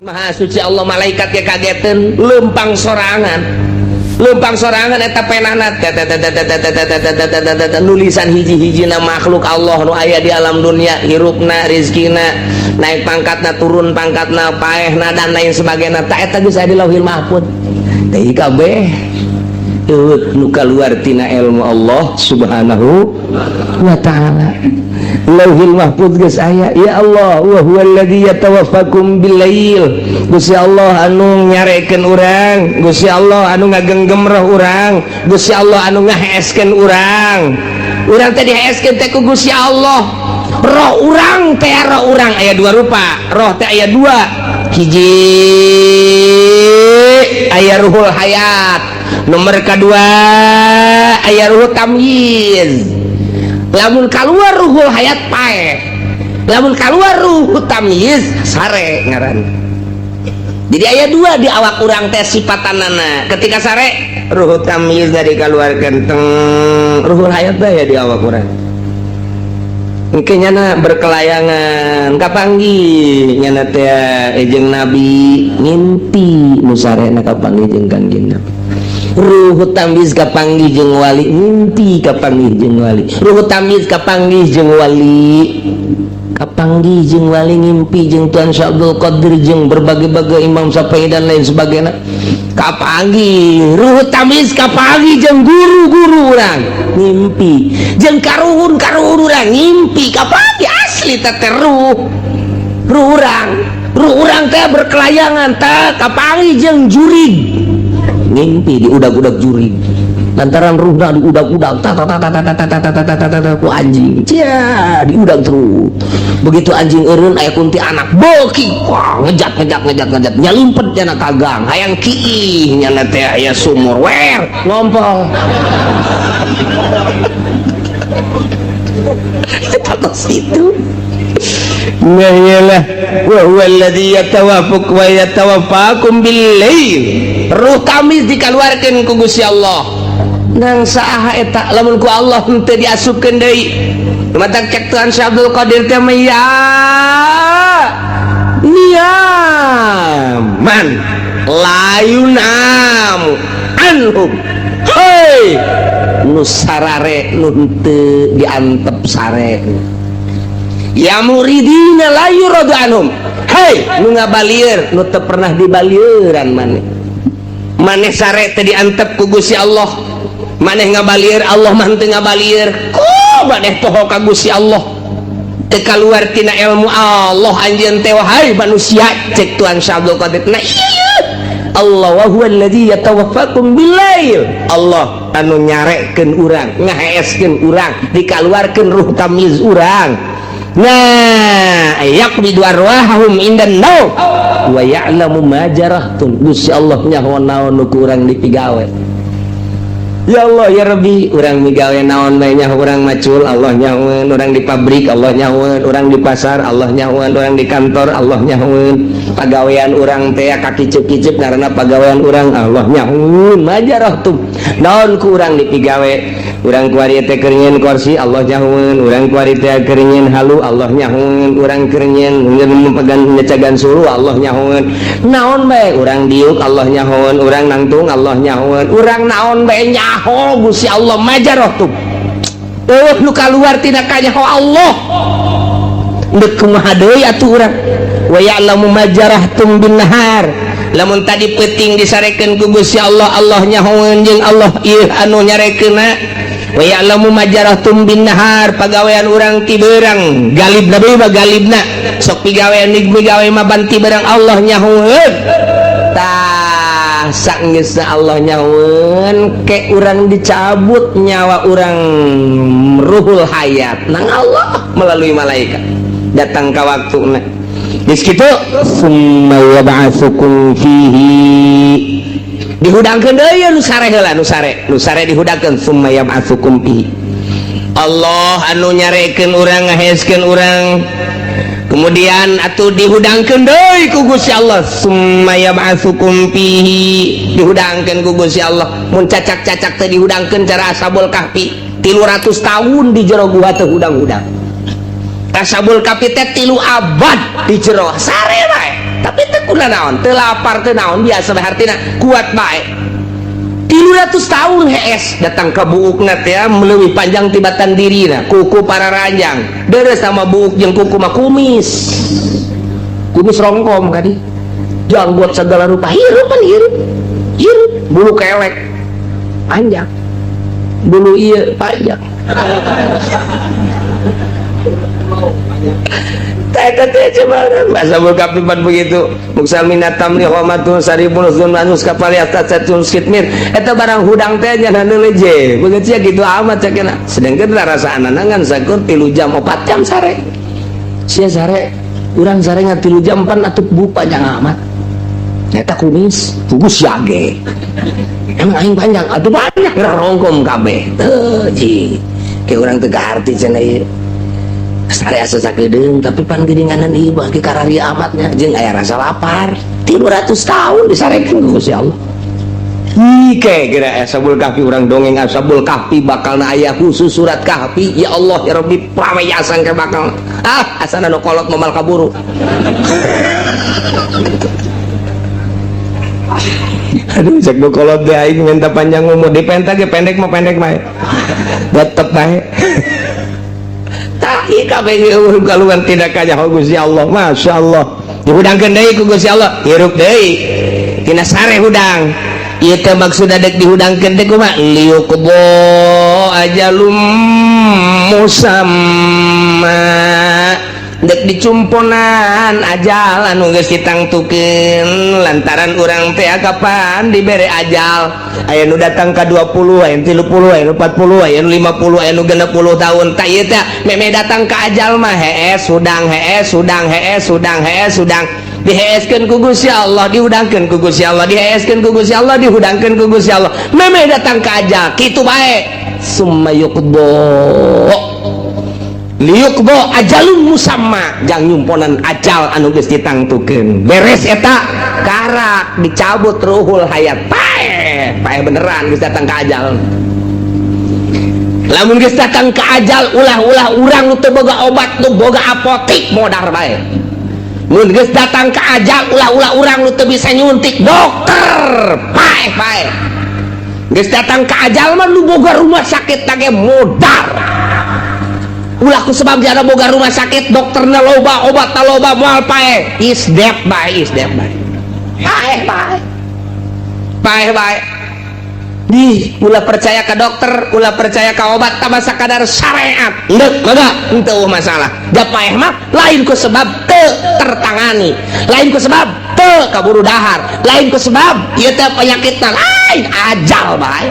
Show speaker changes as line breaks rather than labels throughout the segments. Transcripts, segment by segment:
Maha suci Allah, malaikat ya kagetan lempang sorangan eta penana nulisan hiji-hijina makhluk Allah nu aya di alam dunia, hirupna, rizkina, naik pangkatna, turun pangkatna, paehna dan lain sebagainya. Tak eta geus aya di Lauhil Mahfuz. Teh kabeh nu kaluar tina ilmu Allah Subhanahu wa taala. Lauhil Mahfuz geus aya. Ya Allah, wa huwallazi yatawaffakum billail. Gusti Allah anu nyarekeun urang, Gusti Allah anu ngagenggem roh urang, Gusti Allah anu ngaheeskeun urang. Urang teh diheeskeun teh ku Gusti Allah. Roh urang teh roh urang aya dua rupa. Roh teh aya dua. Hiji aya ruhul hayat. Nomor kedua aya ruhul tamyiz. Lamun kaluar ruhul hayat pae, lamun kaluar ruhul tamyiz sare ngaran. Jadi aya dua di awak urang teh sipatanana. Ketika sare ruhul tamyiz dari kaluarkeun teng ruhul hayat bae di awak urang. Engke nyana berkelayangan kapanggih nyana teh ejeng Nabi ngimpi nu sarena kapanggih jeung Kangjeng Nabi. Ruhut tamyiz kapanggih jeung wali ngimpi kapanggih jeung wali. Ruhut tamyiz kapanggih jeung wali, kapanggih jeung wali ngimpi jeung Tuan Syekh Abdul Qadir jeung berbagai-bagai Imam Syafi'i dan lain sebagainya. Kapanggih ruhut tamyiz kapanggih jeung guru-guru urang ngimpi jeung karuhun-karuhun urang ngimpi kapanggih asli teh ruh urang teh berkelayangan teh kapanggih jeung jurig ngimpi di udag-udag jurig lantaran ruhna di udag-udag ku anjing cia di udag terus. Begitu anjing eureun aya kunti anak beuki wah ngejat nyalimpet cenah kagang hayang kiih nyana teh aya sumur wer ngompol tatos itu ngayalah wa huwallazi yatawaffaq wa yatawaffakum bil-lail. Ruh kami dikeluarkeun ku Gusti Allah nang saha eta lamun ku Allah teu diasupkeun deui. Matak cek Tuhan Syekh Abdul Qadir teh ya niyaman layunam anhum hei nu sarare nu teu diantep sare ya muridina la yuradu anhum hei nu ngabalieur nu teu pernah dibalieuran maneh sare teu diantep ku Gusti Allah, maneh ngabalieur Allah mah teu ngabalieur ku maneh poho ka Gusti Allah teu kaluar tina ilmu Allah anjeun teh wahai manusia cek Tuhan Syekh Abdul Qadir. Nah iya Allah wa huwallazi yatawaffakum bil-lail. Allah anu nyarekeun urang, ngaheeskeun urang, dikaluarkeun ruh tamyiz urang. Nah yaqbidu arwahahum indan naum wa ya'lamu ma jarahtum. Gusti Allah nyaho naon nu urang dipigawe. Ya Allah ya Rabbi, urang migawe naon bae nyaho urang macul, Allah nyahoeun. Urang di pabrik Allah nyahoeun, urang di pasar Allah nyahoeun, urang di kantor Allah nyahoeun. Pagawean urang teh kakicep-kicep karena pagawean urang Allah nyahoeun. Majarahtum naon ku urang dipigawe. Urang kuari teh keur nyieun kursi Allah nyahoeun, urang kuari teh keur nyieun halu Allah nyahoeun, urang keur nyieun pegan nyecagan suruh Allah nyahoeun. Naon bae urang diuk Allah nyahoeun, urang nangtung Allah nyahoeun, urang naon bae nyaho Gusti Allah majarahtum. Nu kaluar tina kanyaho Allah deuk kumaha deui atuh urang. Wa ya'lamu majarahtum bin nahar. Lamun tadi peuting disarekeun ku Gusti Allah, Allah nyahoeun jeung Allah ieu anu nyarekeunna. Wa ya'lamu majarahtum bin nahar, pagawean urang ti beurang galibna bae galibna sok pigawean migawe mah banti beurang Allah nyahoeun. Tah saenggeusna Allah nyahoeun ke urang dicabut nyawa urang ruhul hayat nang Allah melalui malaikat datang ka waktuna. Geus kitu summa yab'atsukum fihi dihudangkeun deui nu sare heula nu sare dihudangkeun summa yab'atsukum fihi. Allah anu nyarekeun urang ngaheeskeun urang kemudian atuh dihudangkeun deui ku Gusti Allah summa yab'atsukum fihi dihudangkeun ku Gusti Allah. Mun cacak-cacak teh dihudangkeun cara Ashabul Kahfi 300 tahun di jero gua teh hudang-hudang. Ashabul Kahfi teh 3 abad di jero sare bae tapi teu kuna naon, teu lapar teu naon, biasa bae hartina kuat bae. 300 tahun hees datang ke buukna teh meleuwih panjang tibatan dirina, kuku para ranjang deres sama buuk jeung kuku mah kumis rongkom kadi janggot segala rupa, hirupan hirup bulu kelek panjang, bulu iya panjang. Bahasa berkapipan begitu muksal minatam li khomatun saribun uzun manus kapal yatatun skitmir eta barang hudang teh nya leje begitu ya gitu amat cakena sedangkan rasa ananangan sakur 3 jam 4 jam sare sia sare urang sare ngan 3 jam 4 atuh bu panjang amat eta kumis kugus yage emang aing panjang atuh banyak rongkom kabeh teu ji ke urang teu garti cenah ieu sare asa sakedeung tapi pan geuninganan ieu bagi karari amatnya jeung aya rasa lapar 300 tahun disarekeun ku Gusti Allah. Ike kira Ashabul Kahfi urang dongeng Ashabul Kahfi bakalna aya khusus surat Kahfi ya Allah ya Rabbi praweyasan ke bakal asana nu kolot momal kaburu. Aduh cek nu kolot teh aing minta panjang umur dipenta ge pendek mah pendek mah tetep bae. Tak kabeh kaluan tidak kaya Gusti Allah. Masya Allah dihudangkeun deui ku Gusti Allah hirup deui tina sare hudang ieu teh maksudna dek dihudangkeun teh kumaha liuqbo ajalum musamma dek dicumponan ajal anu geus ditangtukeun lantaran urang teh kapan dibere ajal aya nu datang ka 20 aya nu 30 aya nu 40 aya nu 50 aya nu 60 tahun tah ieu teh meme datang ka ajal mah hees hudang diheeskeun ku Gusti Allah dihudangkeun ku Gusti Allah diheeskeun ku Gusti Allah dihudangkeun ku Gusti Allah meme datang ka ajal kitu bae summa yuqdo liuqdo ajalun musamma jang nyumponan ajal anu geus ditangtukeun beres eta karak dicabut ruhul hayat pae beneran geus datang ka ajal. Lamun geus datang ka ajal ulah-ulah urang nu teu boga obat nu boga apotik modar bae. Mun geus datang ka ajal ulah-ulah urang nu teu bisa nyuntik dokter pae. Geus datang ka ajal mah nu boga rumah sakit tage modar. Ulah ku sebab jana boga rumah sakit dokterna loba obatna loba moal pae isdep bae pae di ulah percaya ke dokter ulah percaya ke obat tambah sakadar syariat endeuh mangga henteu masalah da paeh mah lain ku sebab teu tertangani lain ku sebab teu kaburu dahar lain ku sebab ieu teh penyakitna lain ajal bae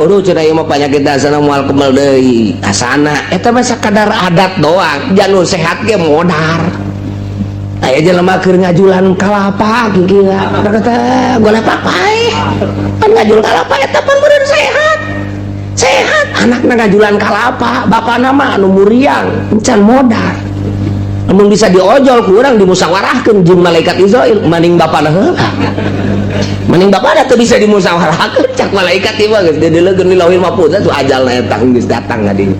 udah cenah ieu mah penyakit asana moal kemel deui asana eta mah sakadar adat doang janur sehat ge modar aya jelema keur ngajulan kalapa kieu kata golep pae pan ngajul kalapa eta pan bener sehat anakna ngajulan kalapa bapana mah anu muriang encan modar mun bisa diojol ku urang dimusawarahkeun jeung malaikat Israil maning bapana heula mending bapak teu bisa dimusyawarahkeun cak malaikat ieu geus dideuleukeun di lauhil mahfuz tuh ajalna eta geus datang ka dieu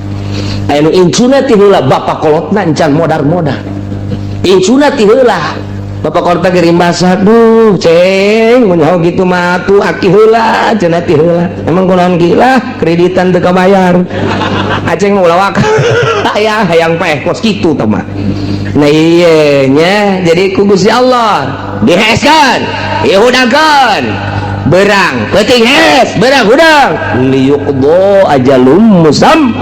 aya nu incuna ti heula bapa kolotna encan modar-modar incuna ti heula bapa kolotna kirim basah duh ceng mun nyaho kitu mah atuh aki heula cenah ti heula emang kunaon gila kreditan teu kabayar aceng ulah waka aya hayang paeh kos kitu teh mah nah ieu nya jadi ku Gusti Allah diheeskeun dihudangkeun berang peuting hees berang hudang liuqdo ajalum musam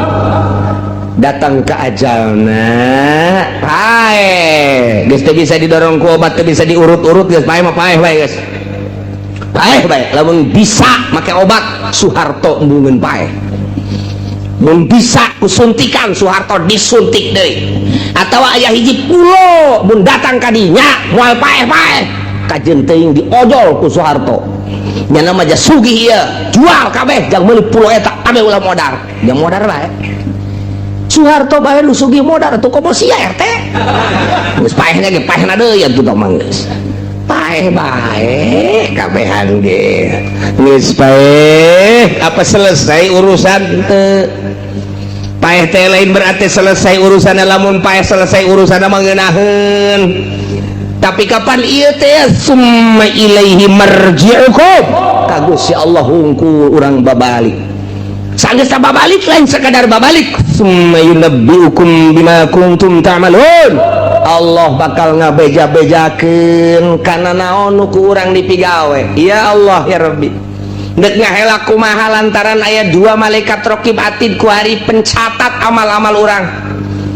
datang ke ajalna pae geus teu bisa didorong ku obat teu bisa diurut-urut geus pae mah paeh bae geus paeh bae lamun bisa make obat Soeharto embungeun paeh mun bisa kusuntikan Soeharto disuntik deui atawa aya hiji pulo mun datang ka dinya moal paeh-paeh kajeun teuing diojol ku Soeharto nya nama ja sugih ieu jual kabeh jang meuli pulo eta kabeh ulah modar jang modar bae Soeharto bae nu sugih modar atuh komo sia RT geus paehna ge paehna deui atuh tah mah geus paeh bae kabehan ge geus paeh apa selesai urusan teu paeh teh lain berarti selesai urusan, lamun paeh selesai urusan mangeunaheun. Tapi kapan ieu teh summa ilaihi marji'ukum, ka Gusti Allah hungkul urang babalik. Sanggeus babalik lain sekadar babalik, summa yunabbi'ukum bima kuntum ta'malun. Allah bakal ngabeja-bejakeun kana naon nu ku urang dipigawe. Ya Allah ya Rabbi, dek ngahelak kumaha lantaran aya dua malaikat raqib atid ku hari pencatat amal-amal urang.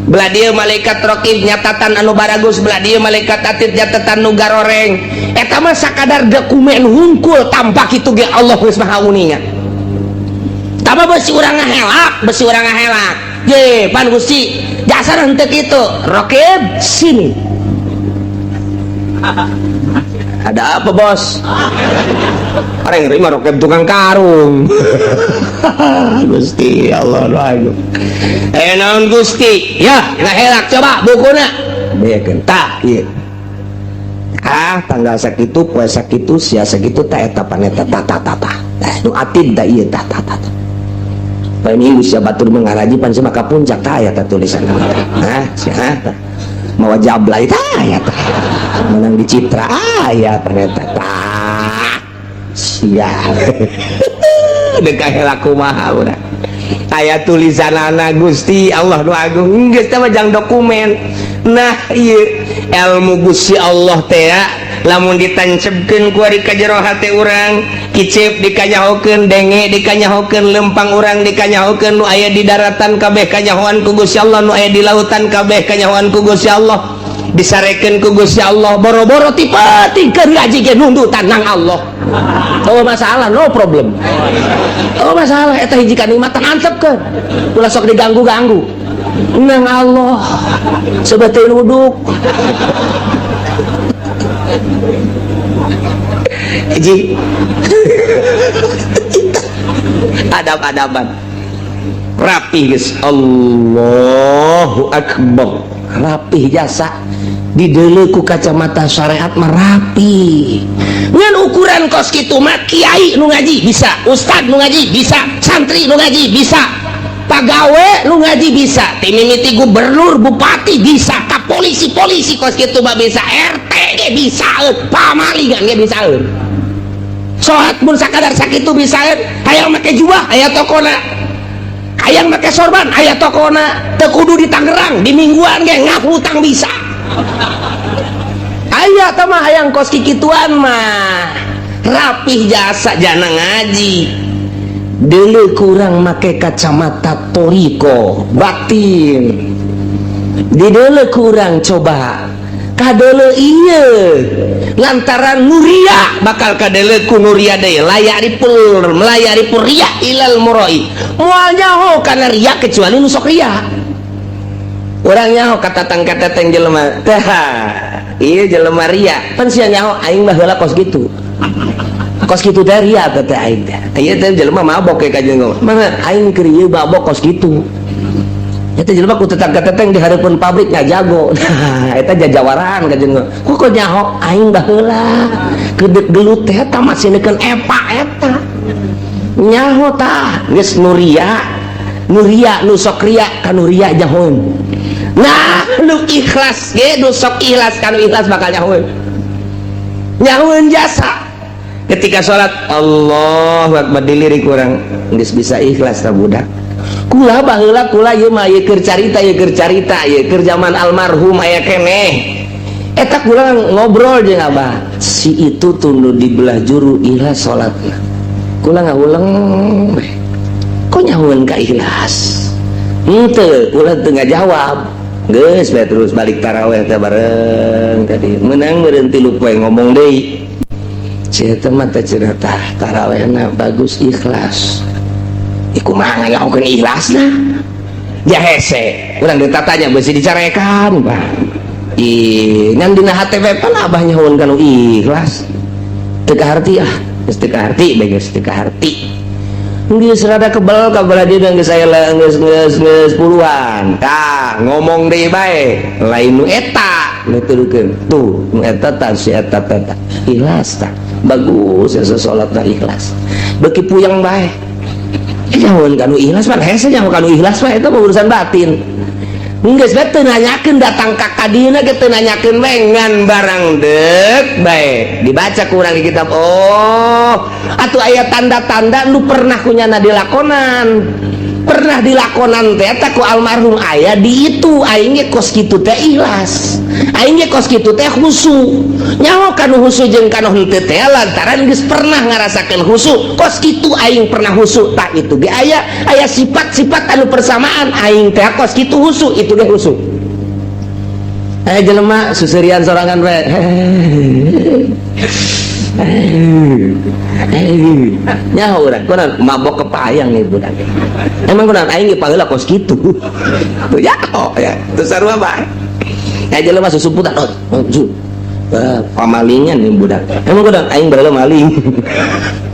Belah dieu malaikat raqib nyatatan anu baragus, belah dieu malaikat atid nyatatan nu garoreng. Eta mah sakadar dokumen hungkul tanpa kitu ge Allah geus maha uninga. Tama besi urang ngahelak, besi urang ngahelak. Ye, pan Gusti, dasar henteu kitu. Raqib sini. Ada apa bos? Orang terima raqib tukang karung. Gusti Allah doaku. Naon Gusti? Ya, ngahelak coba bukuna. Beakeun tah ieu. Tanggal sakitu poe sakitu sia sakitu tah eta paneta tata. Nu atid da ieu tah. Pae minggu sia batur mengaraji pan sia maka puncak tah aya tah tulisan. Sia tah. Mawa jablay tah aya tah. Menang di Citra aya paneta tah. Sia. Deuk kahelak kumaha urang. Aya tulisanana Gusti Allah nu agung geus teh jang dokumen. Nah ieu ilmu Gusti Allah teh lamun ditancepkeun ku ari ka jero hate urang, kicep dikanyahokeun, denge dikanyahokeun, lempang urang dikanyahokeun, nu aya di daratan kabeh kanyahoan ku Gusti Allah, nu aya di lautan kabeh kanyahoan ku Gusti Allah, disarekeun ku Gusti Allah. Boro-boro tipeuting keur ngaji ge nundutan nang Allah. Oh masalah, no problem. Oh masalah, eta hiji kanikmatan antepkeun. Ulah sok diganggu-ganggu. Nang Allah. Sebetulnya wuduk. Hiji. Adab-adaban. Rapi guys. Allahu Akbar. Rapi jasa. Dideuleu ku kacamata syariat mah rapi. Ngan ukuran kos kitu mah kiai nu ngaji bisa, ustad nu ngaji bisa, santri nu ngaji bisa, pagawe nu ngaji bisa, timimiti gubernur bupati bisa, ka polisi kos kitu mah bisa, RT ge bisa, pamalingan ge bisa. Salat mun sakadar sakitu bisa, hayang make jubah aya tokona, hayang make sorban aya tokona, teu kudu di Tangerang, di mingguan ge ngahutang bisa. Aya teh mah hayang kos kikituan mah rapih jasa jana ngaji. Deuleu kurang make kacamata toriko batin. Dideuleu kurang coba kadeuleu ieu lantaran nuria bakal kadeuleu ku nuria deui layaripul ria ilal murai. Moal nyaho kana ria kecuali nu sok ria. Urang nyaho katatang jelema teh ieu jelema ria pan sia nyaho aing mah heula kos kitu teh ria teh aing teh ieu teh jelema mabok ka jeung mah aing keur ieu mabok kos kitu eta jelema ku tetang-teteng di hareupeun pabrik ngajago eta jajawaran ka jeung kok nyaho aing mah heula keudeup gelut teh eta masinekeun epa eta nyaho tah geus nu ria nu sok ria ka nu ria jahoeun. Nah, lu ikhlas ge, nu sok ikhlas kanu ikhlas bakal nyahoeun jasa. Ketika sholat Allahu Akbar dilirik urang geus bisa ikhlas ta budak. Kula baheula kula ieu mah ieu keur carita ieu keur zaman almarhum aya keneh. Eta kula ngobrol jeung Abah. Si itu tunu di belah juru ikhlas salatna. Kula ngawuleng kok nyahoeun ka ikhlas? Henteu, kula teu ngajawab. Geus bae terus balik tarawih teh bareng tadi menang meureun 3 poe ngomong deui sia teh mah teh cenah tah tarawihna bagus ikhlas iku mah ngayahokeun ikhlasna ja hese urang ditatanya beusi dicarekan Pak ngan dina HTP pan abah nyahoeun kanu ikhlas teu kaharti geus teu kaharti bae geus teu kaharti geus rada kebal kabelah dia geus aya geus puluhan tah ngomong deui bae lain nu eta nuturkeun tuh nu eta tah si eta teh ikhlas tah bagus ya salatna ikhlas beuki puyeng bae Jangan kanu ikhlas pan hese jangan kanu ikhlas mah itu urusan batin. Geus bae teu nanyakeun datang ka kadina ge teu nanyakeun we ngan barang deuk bae dibaca ku urang di kitab. Oh atuh aya tanda-tanda nu pernah kunyana dilakonan. Pernah dilakonan teh eta ku almarhum aya di itu aing ge kos kitu teh ikhlas. Aing ge kos kitu teh khusyuk. Nyaho kanu khusyuk jeung kanu henteu teh lantaran geus pernah ngarasakeun khusyuk. Kos kitu aing pernah khusyuk tak itu ge aya sifat-sifat anu persamaan aing teh kos kitu khusyuk itu ge khusyuk. Aya jelema suserian sorangan we. Nyaho urang kunaon mabok kepayang nih budak. Emang kunaon aing ge paheula kos kitu. Tuh ya teu sarua bae. Ya jelema susuputan pamalingan nih budak. Emang kunaon aing baheula maling.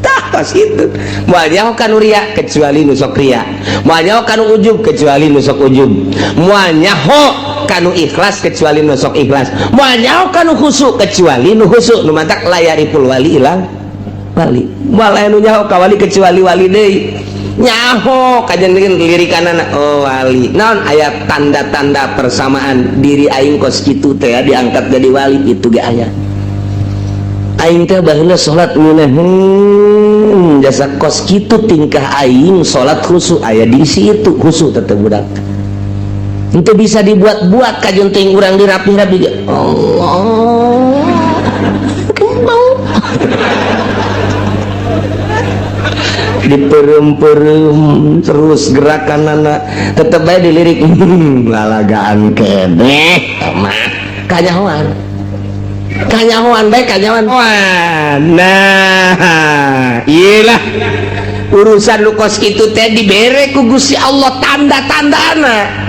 Tah kos kitu. Moal nyaho kanu ria kecuali nu sok ria. Moal nyaho kanu ujub kecuali nu sok ujub. Moal nyaho kanu ikhlas kecuali nu sok ikhlas. Moal nyaho kanu khusyuk kecuali nu khusyuk. Nu mantak layaripul wali ilang wali. Moal aya nu nyaho ka wali kecuali wali deui. Nyaho kajen lirikanana oh wali. Naon aya tanda-tanda persamaan diri aing kos kitu teh diangkat jadi wali itu ge aya. Aing teh baheula salat ngeunaheun jasa kos kitu tingkah aing salat khusyuk aya di situ khusyuk tetep budak. Itu bisa dibuat-buat kajunting urang dirapi-rapi. Allah diperem-perem terus gerakan anak tetep aja dilirik lalagaan kene mah kanyahoan baik kanyahoan. Nah iyalah urusan lu kos kitu teh dibere ku Gusti Allah tanda-tandana.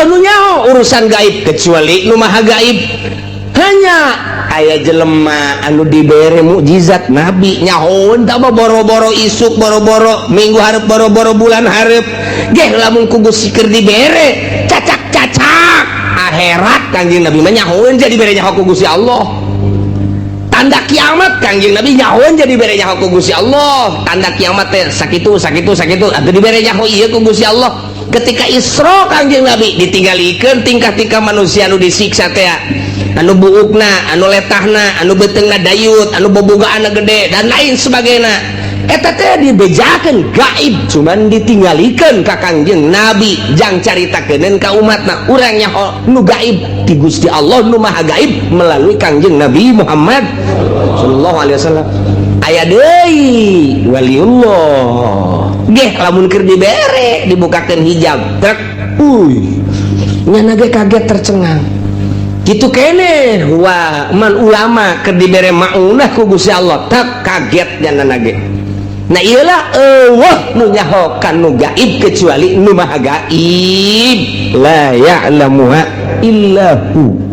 Nu nyaho urusan gaib kecuali nu maha gaib. Hanya aya jelema anu dibere mukjizat nabi nyahoon tah boro-boro isuk boro-boro minggu hareup boro-boro bulan hareup geh lamun ku Gusti keur dibere cacak-cacak akhirat Kangjeng Nabi mah nyahoon jadi dibere nyaho ku Gusti Allah. Tanda kiamat Kangjeng Nabi nyahoon jadi dibere nyaho ku Gusti Allah. Tanda kiamat teh sakitu atuh dibere nyaho ieu ku Gusti Allah. Ketika Isra Kangjeng Nabi ditinggalikeun tingkah-tingkah manusia anu disiksa teh anu buukna, anu letahna, anu beteungna dayut, anu bobogaana gede dan lain sebagainya. Eta teh dibejakeun gaib cuman ditinggalikeun ka Kangjeng Nabi jang caritakeun ka umatna urang nyaho nu gaib ti Gusti Allah nu maha gaib melalui Kangjeng Nabi Muhammad sallallahu alaihi wasallam. Aya deui waliullah geh lamun keur dibere dibukakeun hijab trek nyana ge kaget tercengang gitu kene wah man ulama keur dibere maunah ku Gusti Allah tak kaget nyana ge. Nah iyalah Allah nu nyaho kanu gaib kecuali nu maha gaib la ya'lamuha illahu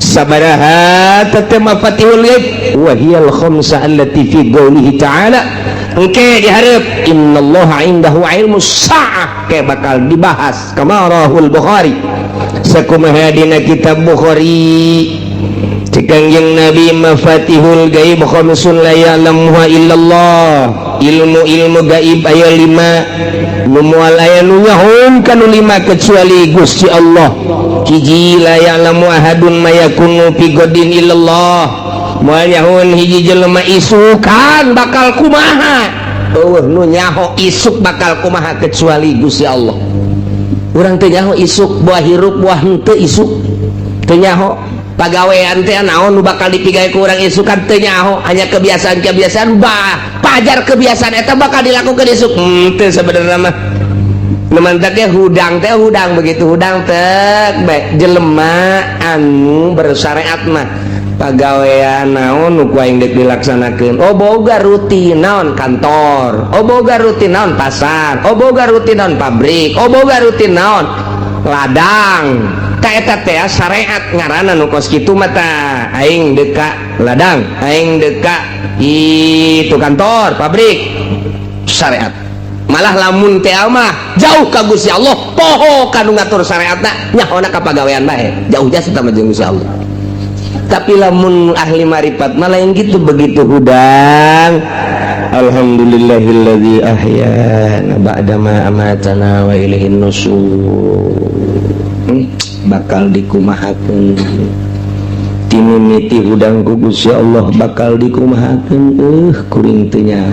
sabaraha tatama fatihul ghaib wa hiyal khamsa allati fi qoulihi ta'ala engke dihareup innallaha indahu ilmus sa'ah ke bakal dibahas kama rahul Bukhari sakumaha dina kitab Bukhari Kangjeng Nabi mafatihul gaib khamsun la ya'lamuha illallah ilmu gaib aya 5 nu moal aya nu nyahon kanu 5 kecuali Gusti Allah. Hiji la ya'lamu ahadun ma yakunu fi godin illallah moal nyahon hiji jelema isukan bakal kumaha nu nyaho isuk bakal kumaha kecuali Gusti Allah. Urang teu nyaho isuk buah hirup buah henteu isuk teu nyaho pagawean teh naon nu bakal dipigawe ku urang isukan teu nyaho hanya kebiasaan pajar kebiasaan eta bakal dilakukeun isuk teu sabenerna mah nemantak ge hudang begitu hudang teh bae jelema anu bersyariat mah pagawean naon nu ku aing deuk dilaksanakeun boga rutin naon kantor boga rutin naon pasar boga rutin naon pabrik boga rutin naon ladang ta eta teh syariat ngaranna nu kos kitu mah tah aing deka ladang aing deka itu kantor pabrik syariat. Malah lamun teh mah jauh ka Gusti Allah poho kanu ngatur syariatna nyahona ka pagawean bae jauh jasa sama jeung Gusti Allah. Tapi lamun ahli marifat malah yang gitu begitu hudang Alhamdulillahilladzi ahyana ba'dama amatana wa ilaihin nusyur. Bakal dikumahakeun timimiti hudang ku Gusti Allah bakal dikumahakeun kuring teu nya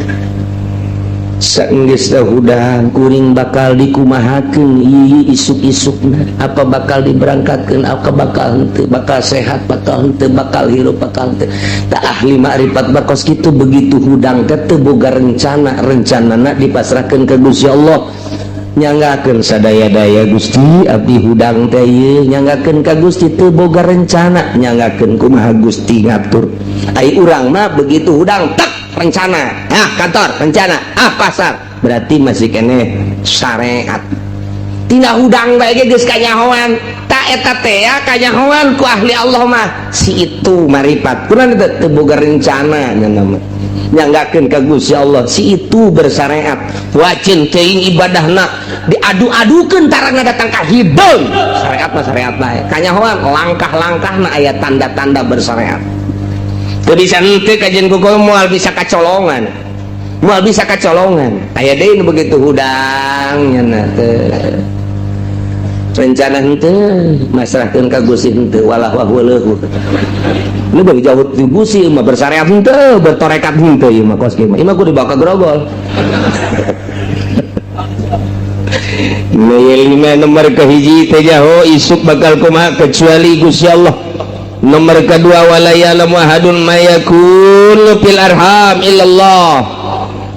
saenggeus hudang kuring bakal dikumahakeun ieu isuk-isukna apa bakal diberangkatkeun apa bakal henteu bakal sehat bakal henteu bakal hirup bakal henteu tak ahli makrifat bakos kitu begitu hudang teh teu boga rencanana dipasrahkeun ka Gusti Allah nyanggakeun sadaya-daya Gusti abdi hudang teh ieu nyanggakeun ka Gusti teu boga rencana nyanggakeun kumaha Gusti ngatur ai urang mah begitu hudang tak rencana kantor rencana pasar berarti masih kene syariat tina hudang bae ge geus kanyahoan tak eta teh ya kanyahoan ku ahli Allah mah si itu marifat kunaon teh teu boga rencana nyanggakeun ka Gusti Allah si itu bersyariat wajin teuing ibadahna diadu-adukeun tarangna datang ka hideung syariat mah syariat bae kanyahoan langkah-langkahna aya tanda-tanda bersyariat teu bisa henteu kajian kuku moal bisa kacolongan aya deui nu begitu hudang nya teh rencana henteu masrahkeun ka Gusti henteu walah wahuleuh lu bagi jauh di Gusti mah bersyariat henteu bertorekat henteu ieu mah kos kieu mah kudu dibawa ka grogol. Nomor kahiji teh jaho isuk bakal kumaha kecuali Gusti Allah. Nomor kedua wala ya'lamu ahadun ma yakunu fil arham illallah.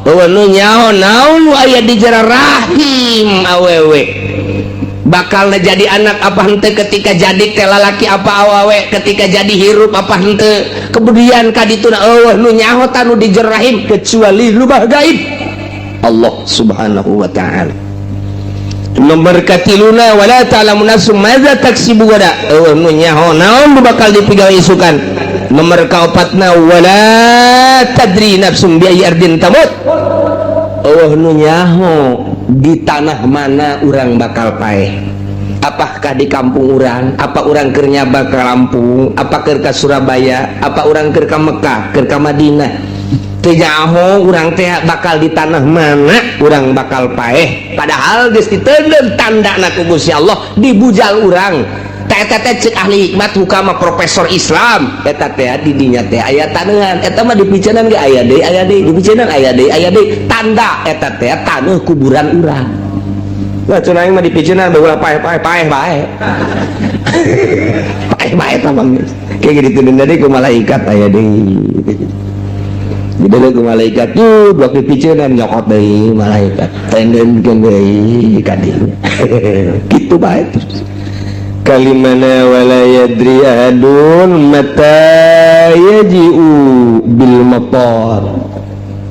Nu nyaho naon aya di jero rahim awewe. Bakal jadi anak apa henteu ketika jadi teh lalaki apa awewe ketika jadi hirup apa henteu. Kemudian kadituna eueuh nu nyaho tanu di jero rahim kecuali nu gaib. Allah Subhanahu wa ta'ala. Nomor katiluna wala ta'lamu nafsum madza taksibu gada nu nyaho naon bakal dipigawe isukan. Nomor kaopatna wala tadri nafsum bi ayyi ardin tamut nu nyaho di tanah mana urang bakal paeh apakah di kampung urang apa urang keur nyaba ka Lampung apa keur ka Surabaya apa urang keur ka Mekah keur ka Madinah teu nyaho urang teh bakal di tanah mana urang bakal paeh padahal geus diteuleun tandana ku Gusti Allah di bujal urang teh cek ahli hikmat hukama profesor Islam eta teh di dinya teh aya taneuhan eta mah dipiceunaan ge aya deui dipiceunaan aya deui tanda eta teh taneuh kuburan urang lah cenah mah dipiceunaan bae paeh bae eta mah kayak gitu deui ku malaikat aya deui dibeli ku malaikat tuh blok dipiceunaan nyokot deui malaikat tendenkeun deui ka dinya kitu bae terus kalimana wala yadri ahadun mata yaji'u bil matar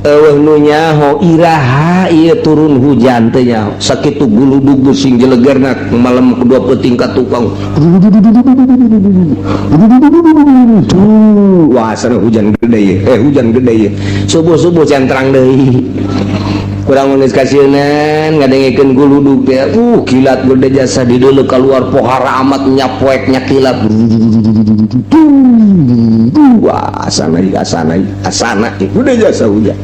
eueuh nu nyaho iraha ieu turun hujan teh nyaho sakitu guludug sing jelegerna malam kedua peuting ka tukang wah sana hujan gede ye subuh centrang deui kurang menulis kasienan ngadengikeun guludug teh kilat gede jasa di deuleu keluar pohara amat nyapoeknya kilat wah asana gede jasa hujan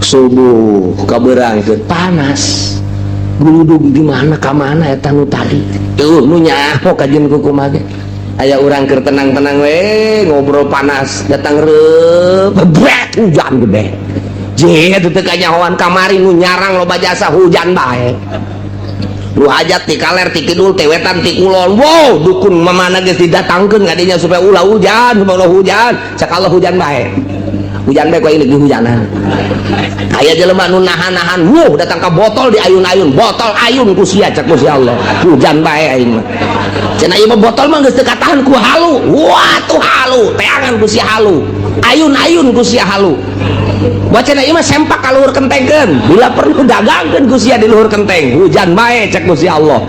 subuh kaberang ke panas guludug gimana ka mana eta nu tadi nu nyaho kajian kumaha ge aya urang keur tenang-tenang we ngobrol panas datang bret hujan gede jeh teu kanyahoan kamari nu nyarang loba jasa hujan bae lu hajat ti kaler ti kidul ti wetan ti kulon wow dukun mamana geus didatangkeun ngadinya supaya ulah hujan sakala hujan bae hujan bae ku ini hujanan aya jelema nu nahan-nahan datang ka botol di ayun-ayun botol ayun ku sia cek ku si Allah hujan bae aing mah cenah ieu botol mah geus teu katahan ku halu wah tuh halu teangan ku si halu ayun-ayun ku si halu wacana ieu mah sempak ka luhur kentengkeun bila perlu dagangkeun ku sia di luhur kenteng hujan bae cek ku si Allah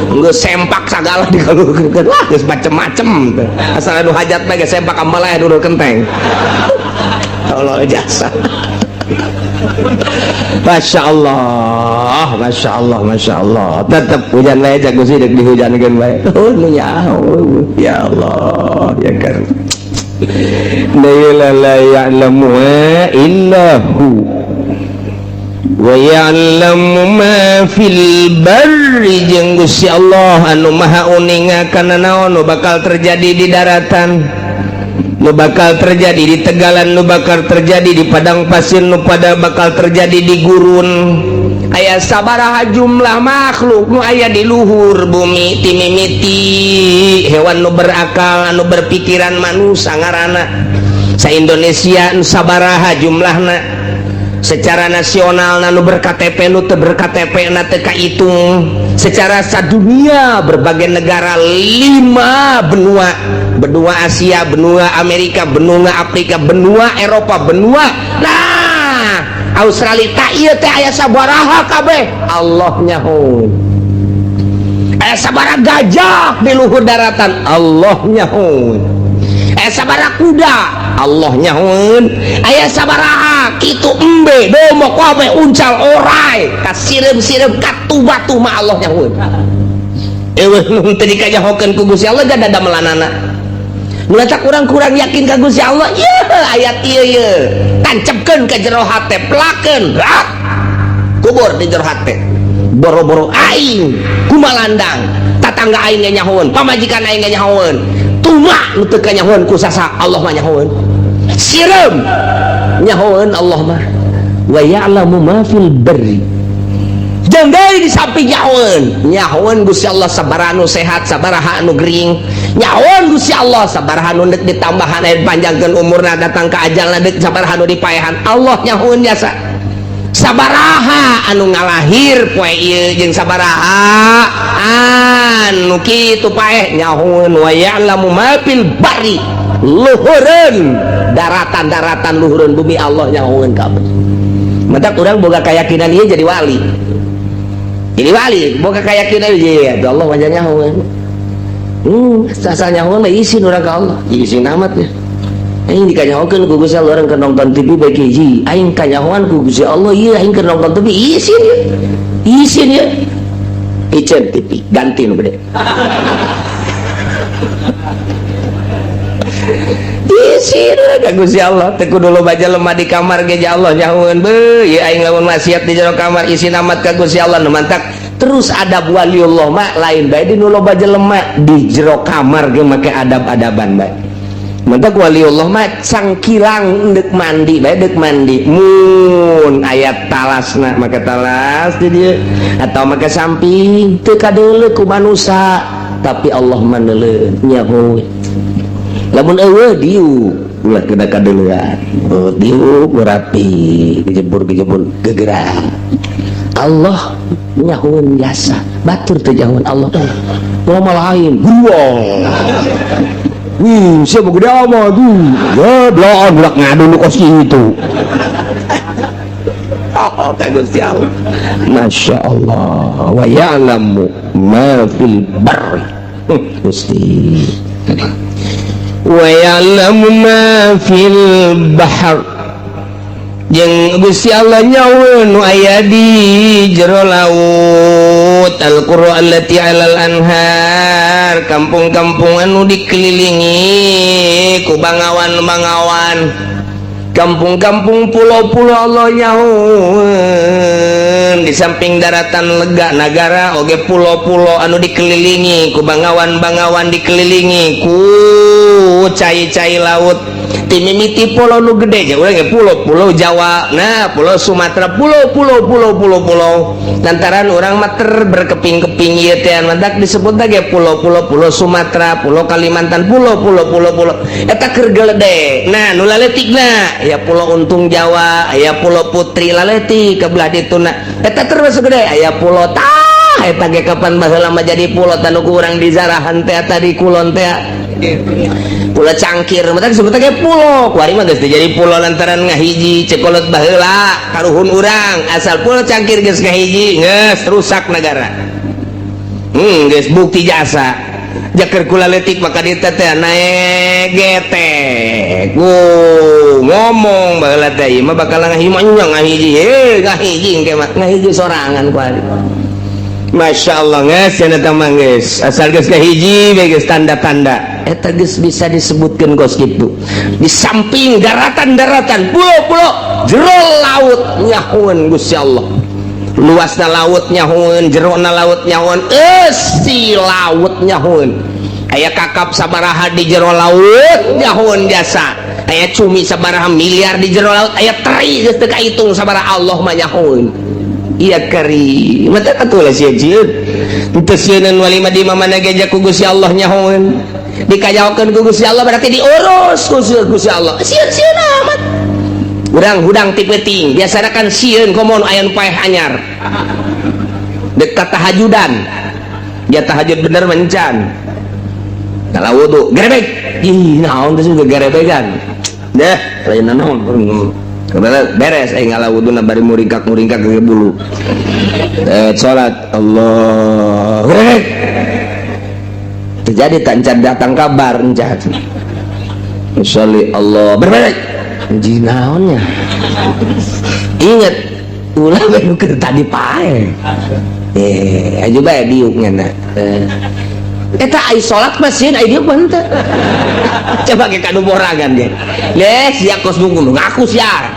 geus sempak sagala di luhurkeun wah geus macem-macem asal anu hajat bae geus sempak ambalae di luhur kenteng Allah jasa Masya Allah tetap hujan bae cek ku si dek dihujankeun bae nu nyaho ya Allah ya kan la ya'lamu illahu wa ya'lamu ma fil barri jeung Gusti Allah anu maha uningakeun naon nu bakal terjadi di daratan, nu bakal terjadi di tegalan, nu bakal terjadi di padang pasir, nu pada bakal terjadi di gurun. Aya sabaraha jumlah makhluk nu aya di luhur bumi ti mimiti hewan nu berakal anu berpikiran manusia ngaranna sa Indonesia nu sabaraha jumlahna secara nasional nu berKTP nu teu berKTP na teu kahitung secara sadunia berbagai negara 5 benua, benua Asia, benua Amerika, benua Afrika, benua Eropa, benua Australia tak iya teh aya sabaraha kabeh Allah nyahoun. Aya sabaraha gajah di luhur daratan Allah nyahoun. Aya sabaraha kuda Allah nyahoun. Aya sabaraha kitu embe domba kabeh uncal orai kasirem-sirem katu-batu mah Allah nyahoun. Eueuh nu teu dikajahokeun ku Gusti Allah gada damelanana. Nu eta kurang-kurang yakin ka Gusti Allah ieu ayat ieu tancepkeun ka jero hate pelakeun kubur di jero hate boro-boro aing kumalandang tatangga aing ge nyahoeun pamajikan aing ge nyahoeun tumak nu teu nyahoeun ku sasa Allah mah nyahoeun sirem nyahoeun Allah mah wa ya'lamu ma fil barri jeung deui di samping nyahoeun Gusti Allah sabaraha nu sehat sabaraha anu gering nyahoeun Gusti Allah sabaraha nu deuk ditambahan aya panjangkeun umurna datang ka ajalna deuk sabaraha nu dipaehan Allah nyahoeun jasa sabaraha anu ngalahir poe ieu jeung sabaraha anu kitu paeh nyahoeun wa ya'lamu ma fil barri luhureun daratan-daratan luhureun bumi Allah nyahoeun kabeh mata urang boga kayakinan ieu jadi wali boga kayakinan ieu Allah mah nyahoeun sasa nyahoeun mah isin urang ka Allah isin amat ya aing dikanyahokeun ku Gusti Allah urang keur nonton TV bae hiji aing kanyahoan ku Gusti Allah ieu aing keur nonton TV isin ya icen TV ganti nu gede isin ka Gusti Allah teu kudu loba jelema di kamar ge Allah nyahoeun beuh ieu aing lamun maksiat di jero kamar isin amat ka Gusti Allah nu mantak terus adab waliullah mah lain bae di nu loba jelema di jero kamar ge make adab-adaban bae mantak waliullah mah cangkilang deuk mandi bae deuk mandi mun aya talasna make talas di dieu atau make samping teu kadeuleu ku manusia tapi Allah mah neuleun nyahoeun lamun eueuh diu ulah kena kadeuleuan diu rapi dijebur gegerang Allah nyahoeun jasa batur teu nyahoeun Allah mah lain wih siapa gede ama tuh ya belaan bulak ngadu lu kos itu oh Gusti Allah Masya Allah wa ya'lamu ma fil barri Gusti wa ya'lamu ma fil bahr jeung Gusti Allah nyahoeun nu aya di jero laut al-qura allati 'alal anhar kampung-kampung anu dikelilingi ku bangawan-bangawan kampung-kampung pulau-pulau Allah nyahoeun di samping daratan lega nagara oge pulau-pulau anu dikelilingi ku bangawan-bangawan dikelilingi ku cai-cai laut ti mimiti pulau nu gede jeung urang ge pulau Jawa nah pulau Sumatera pulau lantaran urang mah berkeping-keping ieu teh madak disebut ge pulau Sumatera pulau Kalimantan pulau eta keur geledeg nah nu laletikna aya pulau Untung Jawa aya pulau Putri laletik ke belah dituna eta termasuk gede aya pulau tah eta ge kapan baheula mah jadi pulau tanu urang di zarahan teh tadi kulon teh pulau Cangkir mata disebutna ge pulau kuari mah geus jadi pulau lantaran ngahiji cekolot baheula karuhun urang asal pulau Cangkir geus ngahiji geus rusak negara geus bukti jasa jaker kula letik maka dieu teh naek getek ngomong baheula teh ieu mah bakal ngahiji mah ngahiji ngahiji engke mah ngahiji sorangan kuari Masya Allah guys, jangan tambah guys, asal guys ke hiji guys tanda-tanda eta geus bisa disebutkan gos gitu. Di samping daratan-daratan pulau-pulau jero laut nyahuan Gusti Allah, luasna laut nyahuan, jerona laut nyahuan, si laut nyahuan, aya kakap sabaraha di jero laut nyahuan jasa, aya cumi sabaraha miliar di jero laut, aya teri geus teu kahitung sabaraha Allah mah nyahuan. Iya kari mata katulah sieun teu sieun walima di mana geja ku Gusti Allah nyahoeun dikajaokeun ku Gusti Allah berarti diurus ku Gusti Allah. Sieun amat urang hudang ti peuting biasana kan sieun komo aya nu paeh anyar dekat tahajudan dia tahajud bener mencan kalau wudu gerebek ih naon teh juga gerebegan deh lain naon beres ngala wuduna bari muringkak ke bulu sholat Allah terjadi tancan datang kabar encat sholli Allah berbalik jinaonnya inget ulah baru ke tadi pae aja bae diuknya eta ai salat masieun ai diuk banteu coba ke kanu borangan ge les sia kos bungkul ngaku sia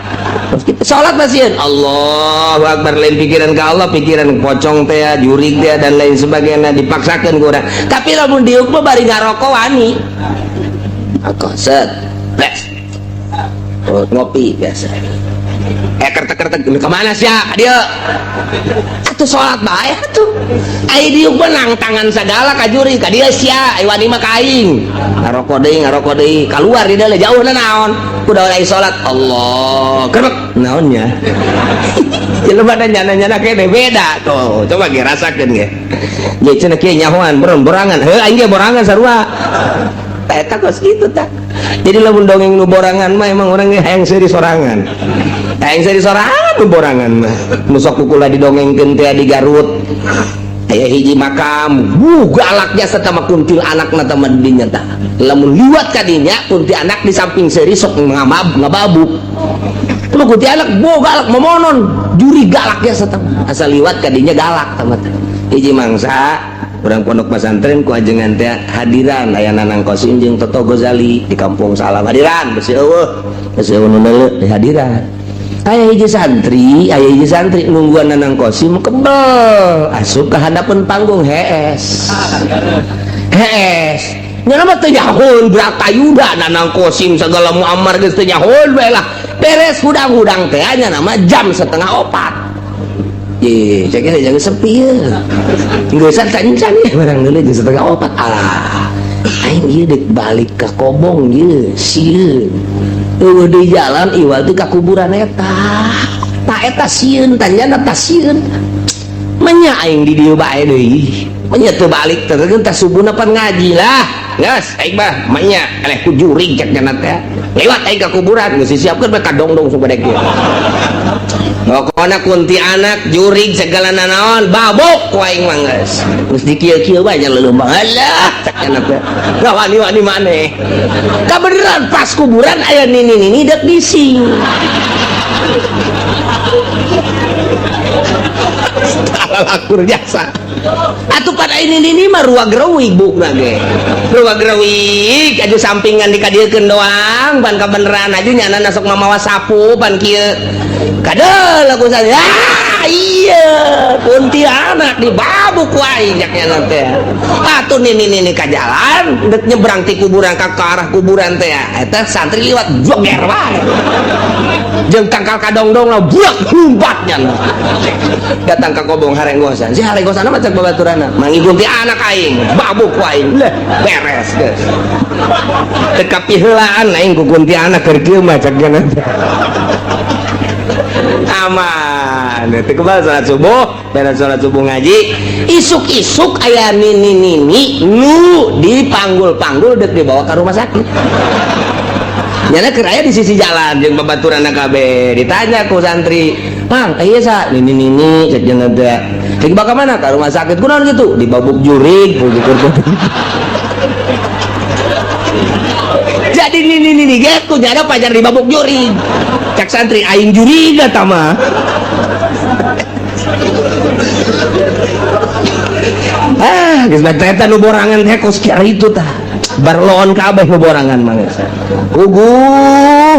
terus kita salat masieun Allahu Akbar lain pikiran ka Allah pikiran pocong teh jurig teh dan lain sebagainya dipaksakeun ku urang tapi lamun diuk mah bari ngaroko wani aku set les ngopi biasa kertek-kertek kemana sih dia atuh sholat bae atuh ai diuk benang tangan segala kajuri ka dia sia ai wani mah kaing ngaroko deui keluar di dalam jauh naon kudu ai sholat Allah kemek naonnya jelema nyana-nyana kene beda tuh coba ge rasakeun ge ye cenah kieu nyahoan borangan heuh aing ge borangan sarua eta kos kitu tah jadi lamun dongeng nu borangan mah emang urang ge hayang seuri sorangan hayang seuri sorangan nu borangan mah nu sok kukula didongengkeun teh di Garut aya hiji makam galaknya satama kuntil anakna teh mah dinya tah lamun liwat ka dinya kuntil anak di samping seuri sok ngababuk lu kuntil anak galak momonon juri galaknya satama asal liwat ka dinya galak tah mah hiji mangsa urang pondok pesantren ku ajengan teh hadiran aya Nanang Qasim jeung Toto Ghazali di kampung Salam hadiran besi eueuh nu neuleuh di hadiran aya hiji santri nungguan Nanang Qasim kebel asup ka hadapan panggung hees nya mah teu nyahoeun brakayuda Nanang Qasim segala muammar geus teu nyahoeun bae lah beres hudang-hudang teh nya nama jam 3:30 cek ini jangan sepi ya nggak usah cancan ya barang dulu jam 3:30 alah aing iya dek balik ke kobong ya sieun di jalan iwal tuh ke kuburan eta tak eta sieun tanyana tak sieun menya aing di dieu bae deui menya teu balik teh tah subuhna pan ngaji lah geus aing mah menya eleh ku jurig cek cenah teh lewat aing ke kuburan geus disiapkeun bae kadongdong sabadeg kieu pokoknya kunti anak jurig segala nanaon babok ku aing mah geus geus dikieu-kieu bae nya leuleum alah cek cenah teh da wani-wani maneh kabeneran pas kuburan aya nini dek bising lakur jasa atuh pada ini mah ruang gerawig bukna ge ruang gerawig aju sampingan dikadiekeun doang ban kabeneran aju nyana sok mamawa sapu ban kieu kadal aku saya iya kuntilanak di babuk wae jaknya teh atuh nini ka jalan dek nyebrang ti kuburan ka arah kuburan teh eta santri liwat joger wae jeung tangkal kadongdong lah buak lumbatnya datang ka kobong harenggosan si harenggosan mah cek babaturana mangi kunti anak aing babuk wae leh beres geus teu kapiheulaan aing ku kunti anak keur kieu mah cek cenah aman itu kebal salat subuh beres salat subuh ngaji isuk-isuk aya nini nu dipanggul-panggul dek dibawa ke rumah sakit nyana keraya di sisi jalan jeung babaturan kabeh ditanya ku santri Mang ieu sa nini cek cenah teh cek ka mana ka rumah sakit kunaon gitu dibabuk jurig jadi nini ge ku nyana pajar dibabuk jurig cek santri aing juriga tama geus eta nu borangan teh kos kieu itu tah barloon kabeh nu borangan mah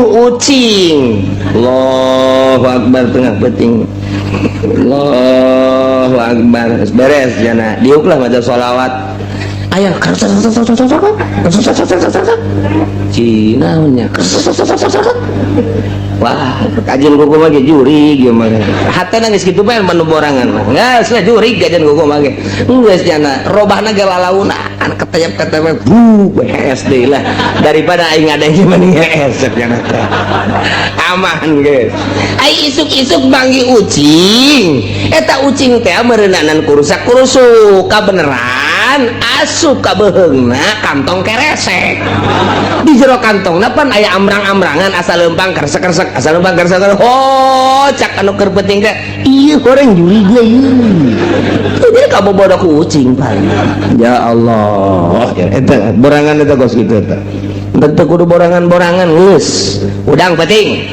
ucing Allahu akbar tengah penting Allahu akbar beres jana diuk lah maca sholawat aya Cina nya wah kajian kuku mah ge juri ieu mah hatena geus kitu bae manu borangan mah geus lah juri kajian kuku mah ge geus jana robahna ge lalauna ketep-ketep SD lah daripada aing ada yang mending esek jana aman geus ai isuk-isuk banggi ucing eta ucing teh meureunanan kurusak-kurusuk kabeneran asup ka beheungna kantong keresek di jero kantongna pan aya amrang-amrangan asal leumpang kersek-kersek asal leumpang kersek oh cak anu keur penting teh ieu goreng juri ge jadi kamu bodoh ku ucing paling ya Allah eta borangan eta kos kitu eta teu kudu borangan-borangan geus udang penting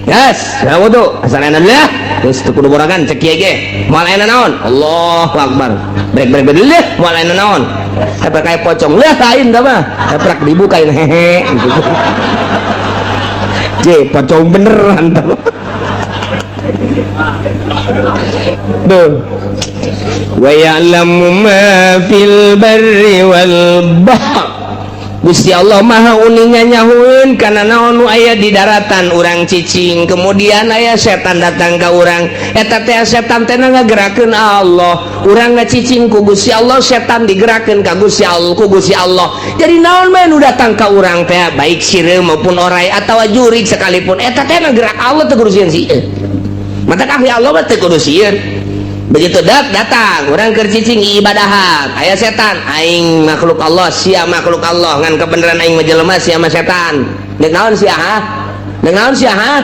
yes, ya wudu asalna lah geus teu kudu borangan cek kieu ge moal aya naon Allahu akbar brek dulu moal aya naon apa kayak pocong lah lain dah mah prak dibukain hehe gitu. Je pocong beneran tuh wa ya'lamu ma fil barri wal bahr Gusti Allah maha uningan nyahueun kana naon nu aya di daratan urang cicing kemudian aya setan datang ka urang eta teh setan teh ngagerakeun Allah urang ngacicing ku Gusti Allah setan digerakeun ka Gusti Allah ku Gusti Allah jadi naon mah nu datang ka urang teh baik sireu maupun orai atawa jurig sekalipun eta teh ngagerak Allah teh kudu sieun sieun mata kahwi Allah mah teh kudu sieun begitu datang orang kercicing ibadahan aya setan aing makhluk Allah sia makhluk Allah ngan kebenaran aing majelema sia mah setan dek naon sia ha dek naon sia ha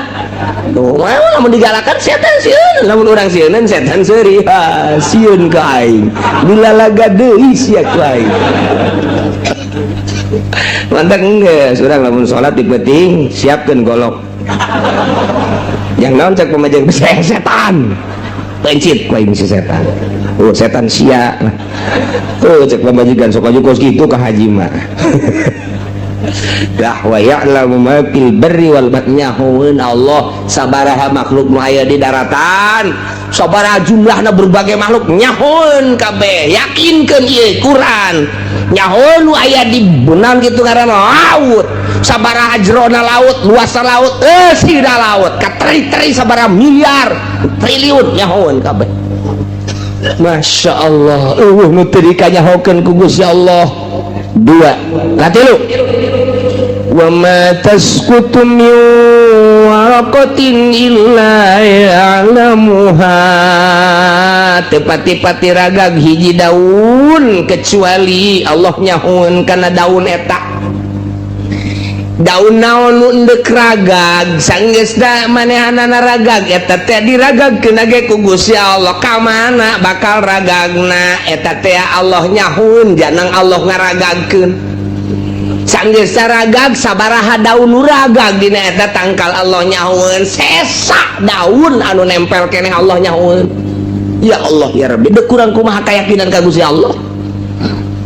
tuh lamun digalakan setan sieun lamun urang sieun setan seuri ha sieun ka aing dilalaga deui sia ka aing mantap geus urang lamun salat dipenting siapkeun golok yang naon cek pemajang setan pencit ku aing si setan oh setan sia oh cek pamajikan sok aju kos kitu ka haji mah dah wa ya'lamu ma fil barri wal bahri nyahueun Allah sabaraha makhluk nu aya di daratan sabaraha jumlahna berbagai makhluk nyahueun kabeh yakinkeun ieu Quran nyahueun nu aya di beunang kitu ngaranna laut sabaraha jerona laut luasna laut sida laut kateri-teri sabaraha miliar triliun nyahoan kabeh Masya Allah nu teu dikanyahokeun ku Gusti Allah dua katilu wa ma tasqutu min waraqatin illa ya'lamuha tepati-pati ragag hiji daun kecuali Allah nyahoan kana daun eta daun naon nu endek ragag sanggeusna manehanana ragag eta teh diragagkeun ge ku Gusti Allah ka mana bakal ragagna eta teh Allah nyahun janang Allah ngaragagkeun sanggeusna ragag sabaraha daun nu ragag dina eta tangkal Allah nyahun sesa daun anu nempel keneh Allah nyahun ya Allah ya Rabbi deuk kurang kumaha kayakinan ka Gusti Allah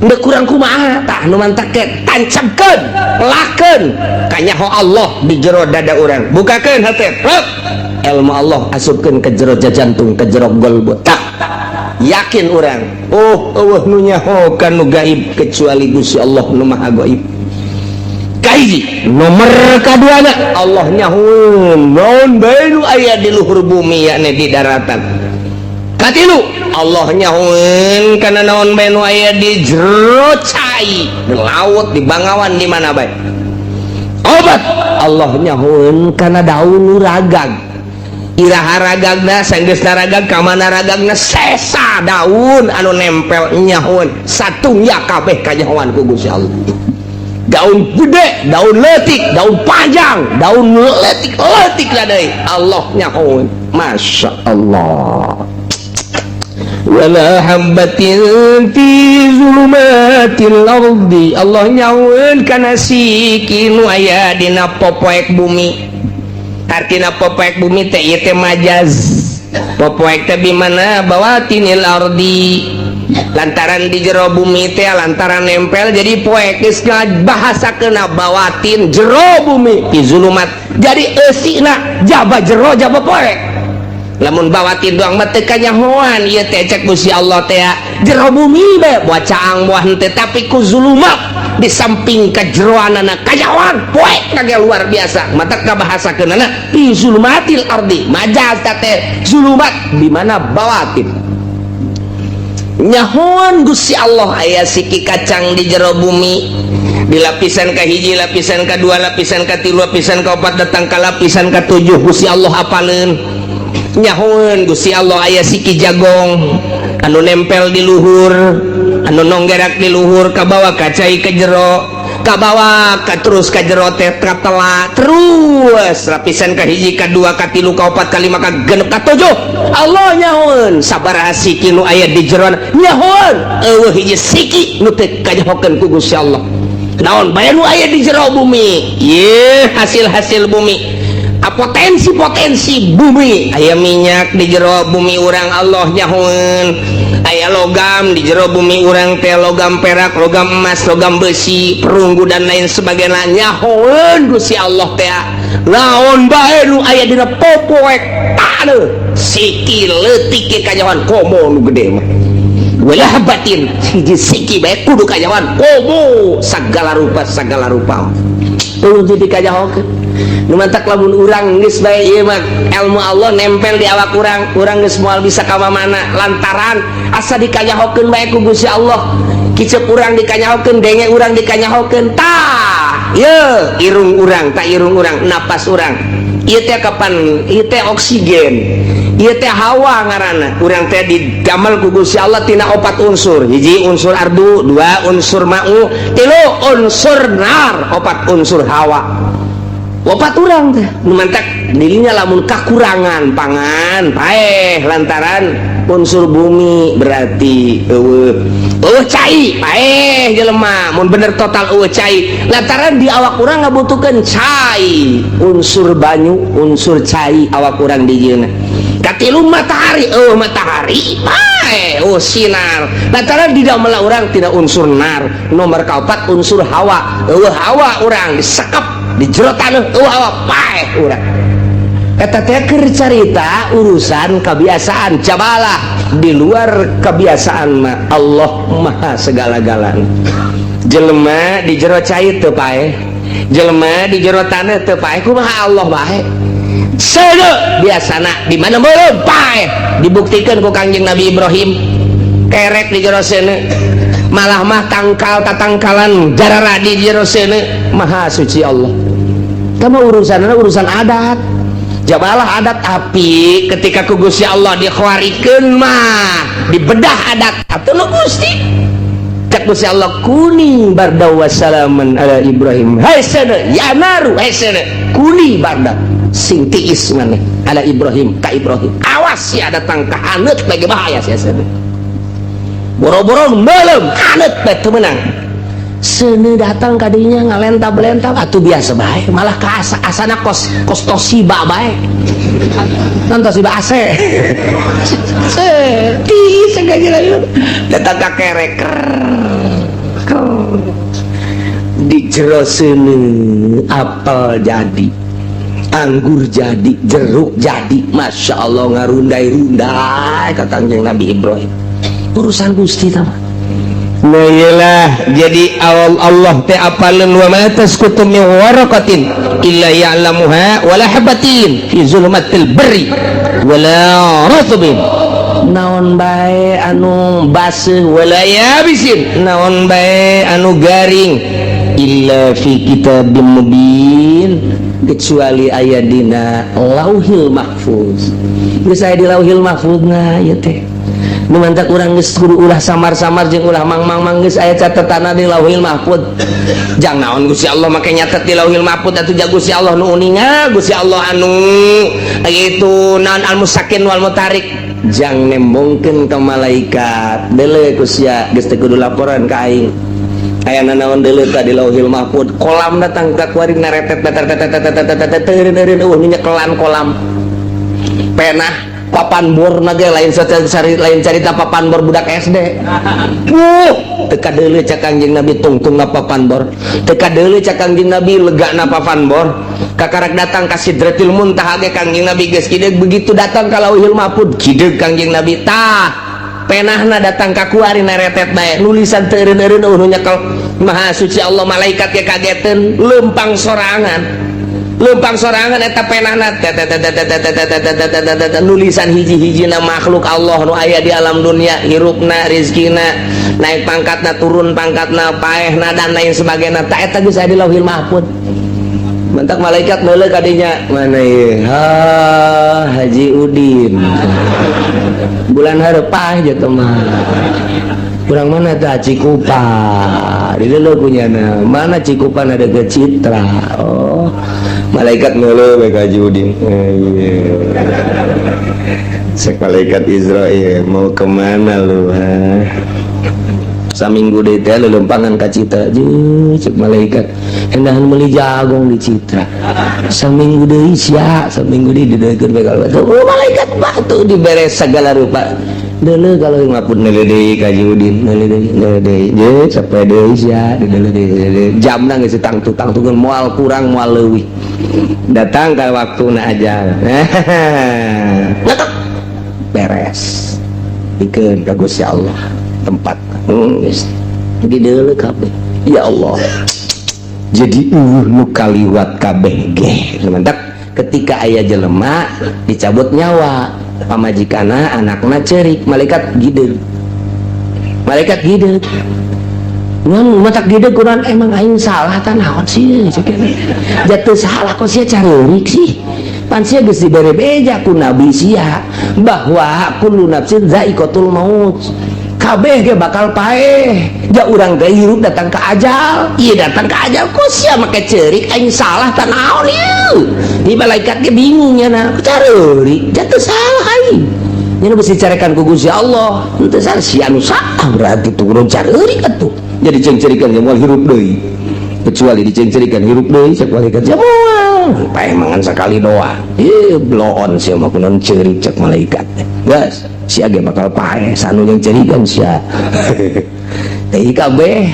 udah kurang kumaha tah nu mantek tancapkeun lakeun kanyaho Allah di jero dada urang bukakeun hate ilmu Allah asupkeun ke jero jantung ke jero golbot tah yakin urang eueuh nu nyahokan nu gaib kecuali Gusti Allah nu maha gaib kahiji nomor kaduana Allah nyahoeun naon bae nu aya di luhur bumi yakni di daratan katilu Allah nyahoeun kana naon bae nu aya di jero cai di laut di bangawan di mana bae obat Allah nyahoeun kana daun nu ragag iraha ragagna sanggeusna ragag ka mana ragagna sesa daun anu nempel nyahoeun satungya kabeh kanyahoan ku Gusti Allah daun gede daun leutik daun panjang daun leutik lah deui Allah nyahoeun Masya Allah wala habbatin fi zulumatil ardi Allah nyaweun kana siki nu aya dina popoek bumi artina popoek bumi teh ieu teh majaz popoek teh di mana bawatinil ardi lantaran di jero bumi teh lantaran nempel jadi poek geus bahasa kena bawatin jero bumi fi zulumat jadi eusina jaba jero jaba poek lamun bawatin doang mah teu kanyahoan ieu teh cek Gusti Allah teh jero bumi be buat caang buah henteu tapi ku zulumat di samping kajeroanana kanyahoan poek kage luar biasa mata kabahasakeunana fi zulumatil ardi majaz teh zulumat di mana bawatin nyahoan Gusti Allah aya siki kacang di jero bumi di lapisan ka hiji lapisan ka dua lapisan ka tilu lapisan ka opat datang ka lapisan ka tujuh Gusti Allah apaleun nyahoan Gusti Allah aya siki jagong anu nempel di luhur anu nonggerak di luhur ka bawah kacai ke jero ka bawah ka terus ka jero teh katela terus lapisan ka hiji ka dua ka tilu ka opat ka lima ka genep ka tujuh Allah nyahoan sabaraha siki nu aya di jero nyahoan eueuh hiji siki nu teh kanyahokeun ku Gusti Allah naon bae nu aya di jero bumi ye hasil-hasil bumi potensi-potensi bumi aya minyak di jero bumi urang Allah nyahoan aya logam di jero bumi urang teh logam perak logam emas logam besi perunggu dan lain sebagainya nyahoan Gusti Allah teh naon bae nu aya dina popoek tanu siki leutik kanyahoan komo nu gede mah walah batin hiji siki bae kudu kanyahoan komo sagala rupa tuluy jadi kanyahokeun nu mantak lamun urang geus bae ieu mah ilmu Allah nempel di awak urang geus moal bisa ka mana lantaran asa dikanyahokeun bae ku Gusti Allah kicep urang dikanyahokeun denge urang dikanyahokeun tah ye irung urang napas urang ieu teh kapan ieu teh oksigen ieu teh hawa ngaranna urang teh didamel ku Gusti Allah tina 4 unsur hiji unsur ardu 2 unsur ma'u 3 unsur nar 4 unsur hawa 4 urang teh nu mantak dirinya lamun kakurangan pangan paeh lantaran unsur bumi berarti eueuh cai paeh jelema mun bener total eueuh cai lantaran di awak urang ngabutuhkeun cai unsur banyu unsur cai awak urang di dieuna katilu matahari matahari paeh sinar lantaran di dalam urang tina unsur nar nomor kaopat unsur hawa hawa urang disekep di jero taneuh hawa paeh urang eta teh keur carita urusan kebiasaan cabalah di luar kebiasaan mah Allah maha segala-galana jelema di jero cai teu paeh jelema di jero taneuh teu paeh kumaha Allah bae seuneu biasana di mana meureun paeh dibuktikeun ku Kangjeng Nabi Ibrahim kerek di jero seuneu malah mah tangkal tatangkalan jarara di jero seuneu maha suci Allah kamu urusan adat jabalah adat tapi ketika ku Gusti Allah dikhwarikeun mah dibedah adat atuh Gusti cek Gusti Allah kuni barda wa salaman ala Ibrahim hai sana ya naru hai sana kuni barda sing tiis maneh ala Ibrahim ka Ibrahim awas ya datang ka haneut bagi bahaya sia sana boro-boro malam haneut teh teu meunang seuneu datang ka dinya ngalenta-belenta atuh biasa bae malah ka asana kos Toshiba bae non Toshiba AC segala datang ka kerek di jero seuneu apel jadi anggur jadi jeruk jadi Masya Allah ngarundai-rundai ka Kangjeng Nabi Ibrahim urusan Gusti tah nah iyalah jadi awal Allah teh apaleun wa ma tasqutu min waraqatin illa ya'lamuha wala habatin fi zulumatil barri wala ratbin naon bae anu baseuh wala yabisin naon bae anu garing illa fi kitabim mubin kecuali aya dina lauhil mahfuz geus aya di lauhil mahfuzna ieu teh nu mantak urang geus kudu ulah samar-samar jeung ulah mang-mang geus aya catetana di lauhil mahfuz jang naon Gusti Allah make nyatet di lauhil mahfuz atuh ja Gusti Allah nu uninga Gusti Allah anu itu naon al musakin wal mutarik jang nembongkeun ka malaikat deuleu Gusti geus teu kudu laporan ka aing aya naon deuleu ka di lauhil mahfuz kolam datang ka kuring naretet eueuh nya kelan kolam penah papan bor nage lain cerita papan bor budak SD. Teka deuleu cak Kangjeng Nabi tungtungna papan bor, teka deuleu cak Kangjeng Nabi legana papan bor. Kakarak datang ka Sidratil Muntaha ge Kangjeng Nabi geus kideug, begitu datang ka Lauhul Mahfuz kideug Kangjeng Nabi tah penahna datang ka kuari neretet bae nulisan teu eureun-eureun nu nyekel Maha Suci Allah, malaikat ge kageteun leumpang sorangan eta penahna nulisan hiji-hijina makhluk Allah nu aya di alam dunia, hirupna, rizkina, naik pangkatna, turun pangkatna, paehna dan lain sebagainya. Ta eta geus aya di Lauhul Mahfuz. Mentak malaikat meuleuh kadinya, mana ieu? Haji Udin. Bulan hareupa jatuh mah. Kurang mana teh Cikupa? Di leuleuk punyana. Mana Cikupa ada ke Citra? Oh. Malaikat meuleuh we Haji Udin. Sek malaikat Israil, mau kemana lu? Saminggu deui teh lelempangan ka Citra, cek malaikat hendahan meuli jagong di Citra. Saminggu deui sia, saminggu deui dideukkeun bae ka oh malaikat batu diberes segala rupa. Deuleu kalau ngapun neuleuh deui ka Haji Udin, neuleuh deui je sapoe deui sia, deuleuh deui jamna geus tangtu-tangtukeun moal kurang moal leuwih. Datang ka waktuna aja. Ngetok beres. Pikeun ka Gusti Allah tempat di deuleu kabeh. Ya Allah, jadi nu kaliwat kabeh ge sementak ketika aya jelema dicabut nyawa pamajikana anakna ceurik malaikat gideug ngan matak gideug kurang emang aing salah tah naon sih jatuh salah kok sia careurik sih pan sia geus dibere beja ku nabi sia bahwa kullu nafsin za'iqatul maut, kabeh ge bakal paeh. Ja urang teh hirup datang ke ajal, ieu datang ke ajal ku sia make ceurik aing salah tah naon ieu. Di malaikat ge bingung nya na, careurik jatuh salah aing. Nya mesti carekan ku Gusti Allah, henteu salah sia anu salah berarti tu urang careurik atuh. Jadi cengcerikan yang mau hirup deui. Kecuali dicengcerikan hirup deui cek malaikat ya moal. Paeh mangan sakali doa. Bloon sia mah kunaon ceurik cek malaikat. Gas, sia ge bakal paeh sanu yang cerikan sia. Teh kabeh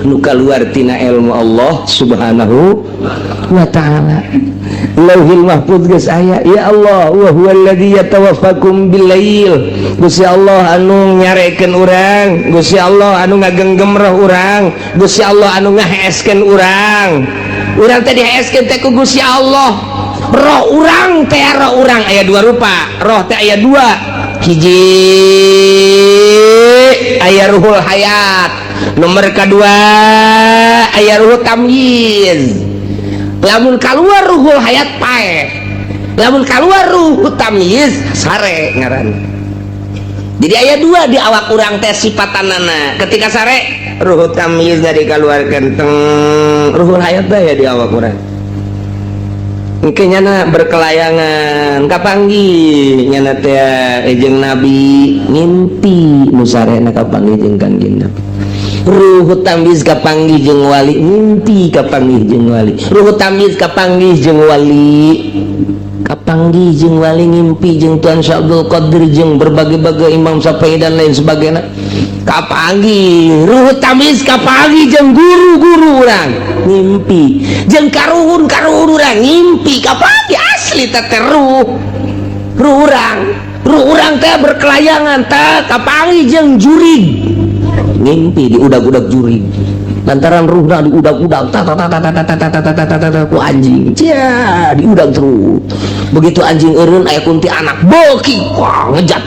nu kaluar tina ilmu Allah Subhanahu wa taala. Lauhul Mahfuz geus aya. Ya Allah, wa huwallazi yatawaffakum bil-lail. Gusti Allah anu nyarekeun urang, Gusti Allah anu ngagenggam roh urang, Gusti Allah anu ngaheeskeun urang. Urang teh diheeskeun teh ku Gusti Allah. Roh urang teh roh urang aya dua rupa. Roh teh aya dua. Hiji aya ruhul hayat, nomor kedua aya ruhul tamyiz. Lamun kaluar ruhul hayat paeh, lamun kaluar ruhul tamyiz sare ngaran. Jadi aya dua di awak urang teh sipatanana. Ketika sare ruhul tamyiz dari kaluarkeun teng ruhul hayat teh ya di awak urang. Engke nyana berkelayangan kapanggih nyana teh ejeng Nabi ngimpi nu sarena kapanggih jeung Kangjeng Nabi. Ruhut tamyiz kapanggih jeung wali ngimpi kapanggih jeung wali. Ruhut tamyiz kapanggih jeung wali. Kapanggih jeung wali ngimpi jeung Tuan Syekh Abdul Qadir jeung berbagai-bagai Imam Syafi'i dan lain sebagainya. Kapanggih ruhut tamyiz kapanggih jeung guru-guru urang ngimpi jeung karuhun-karuhun urang ngimpi kapanggih asli teh ruh urang teh berkelayangan teh kapanggih jeung jurig ngimpi di udag-udag jurig lantaran ruhna di udag-udag ku anjing cia di udag terus begitu anjing eureun aya kunti anak beuki wah ngejat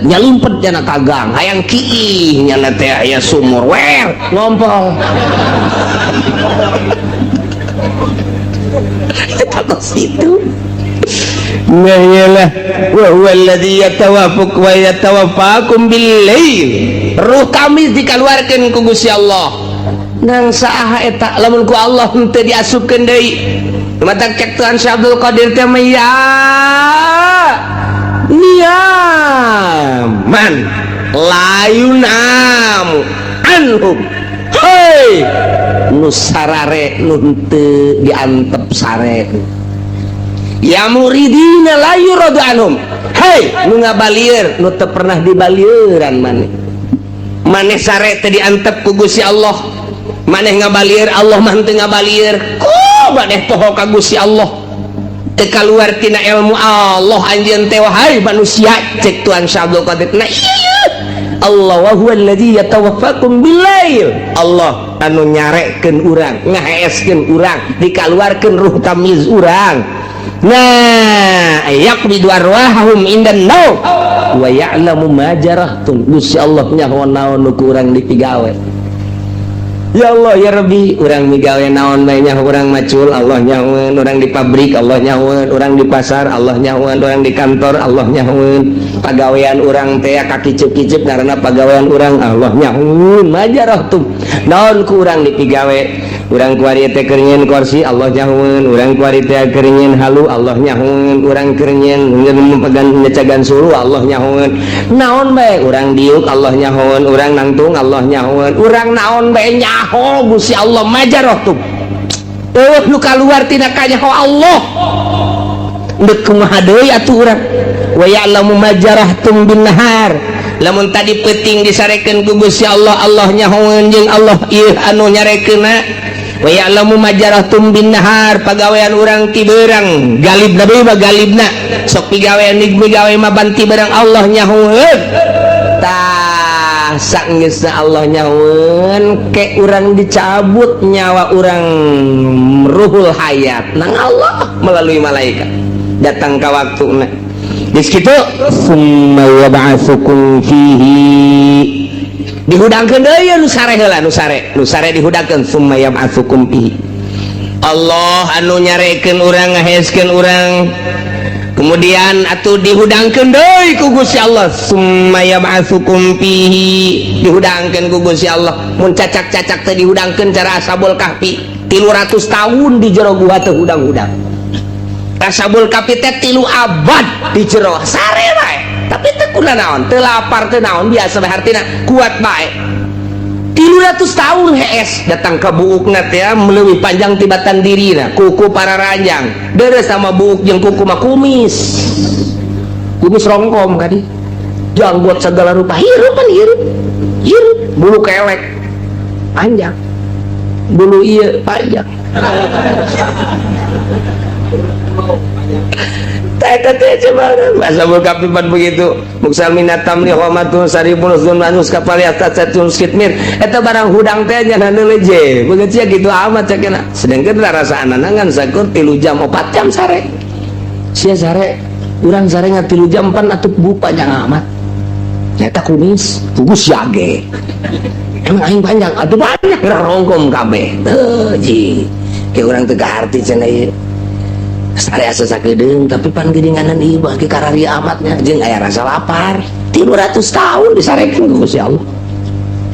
nyalimpet cenah kagang hayang kiih nya teh aya sumur wer ngompol takut situ ngayalah wa huwallazi yatawaffakum bil-lail. Ruh kami dikeluarkeun ku Gusti Allah. Nang saha eta lamun ku Allah henteu diasupkeun deui. Mata cek Tuhan Syekh Abdul Qadir teh ya niaman layunam anhum. Hei nu sarare nu henteu diantep sare. ya muridina la yuradu anhum. Hei nu ngabalieur nu teu pernah dibalieuran maneh sare teh diantep ku Gusti Allah, maneh ngabalieur Allah mah teu ngabalieur ku maneh poho ka Gusti Allah teu kaluar tina ilmu Allah anjeun teh wahai manusia cek Tuhan Syabdul Qadir. Nah iya Allah wa huwa alladzi yatawaffakum billail, Allah anu nyarekeun urang ngaheeskeun urang dikaluarkeun ruh tamiz urang. Nah yaqbidu arwahahum indan naum wa ya'lamu ma jarahtum. Gusti Allah nyaho naon nu ku urang dipigawe. Ya Allah ya Rabbi, urang migawe naon bae nyaho urang macul, Allah nyahoeun. Urang di pabrik Allah nyahoeun, urang di pasar Allah nyahoeun, urang di kantor Allah nyahoeun. Pagawean urang teh kakicep-kicep karena pagawean urang Allah nyahoeun. Majarahtum naon ku urang dipigawe. Urang kuari teh keur kursi Allah nyahoeun, urang kuari teh keur halu Allah nyahoeun, urang keur mepegang ngecagan suruh Allah nyahoeun. Naon bae urang diuk Allah nyahoeun, urang nangtung Allah nyahoeun, urang naon bae nyaho Gusti Allah majarahtum. Nu kaluar tina ka nyaho Allah. Deuk kumaha deui atuh urang. Wa ya'lamu majarahtum bin nahar. Lamun tadi peuting disarekeun ku Gusti Allah, Allah nyahoeun jeung Allah ieu anu nyarekeunna. Wa ya'lamu majarahtum bin nahar, pagawean urang ti beurang galibna deui mah galibna sok pigawean migawe mah banti beurang Allah nyahoeun. Tah saenggeusna Allah nyahoeun ke urang dicabut nyawa urang ruhul hayat nang Allah melalui malaikat datang ka waktuna. Di situ summa yab'atsukum fihi, dihudangkeun deui nu sare heula, nu sare dihudangkeun summa yab'atsukum fihi. Allah anu nyarekeun urang ngaheeskeun urang kemudian atuh dihudangkeun deui ku Gusti Allah summa yab'atsukum fihi, dihudangkeun ku Gusti Allah. Mun cacak-cacak teh dihudangkeun cara Ashabul Kahfi 300 tahun di jero gua teh hudang-hudang. Ashabul Kahfi teh 3 abad di jero sare bae tapi teu kuna naon, teu lapar teu naon, biasa bae hartina kuat bae. 300 tahun hees datang ke buukna teh meleuwih panjang tibatan dirina, kuku para ranjang deres sama buuk jeung kuku mah kumis rongkom kadi janggot segala rupa hirupan hirup bulu kelek panjang, bulu ieu panjang. Tete coba Ashabul Kahfi begitu muksal minatam li homatun saribun zun manus kapal atas satun skitmir eta barang hudang teh nya handeul je begitu ya gitu amat cakena sedengkeun rasana nangan sakur 3 jam 4 jam sare sia sare urang sare nga 3 jam 4 atuh bu panjang amat eta kumis pugus yage emang aing panjang atuh banyak rongkom kabeh teu ji ke urang teu kaharti cenah ieu sare asa sakedeung tapi pan geuninganan ieu bagi karari amatnya jeung aya rasa lapar 300 tahun disarekeun ku Gusti Allah.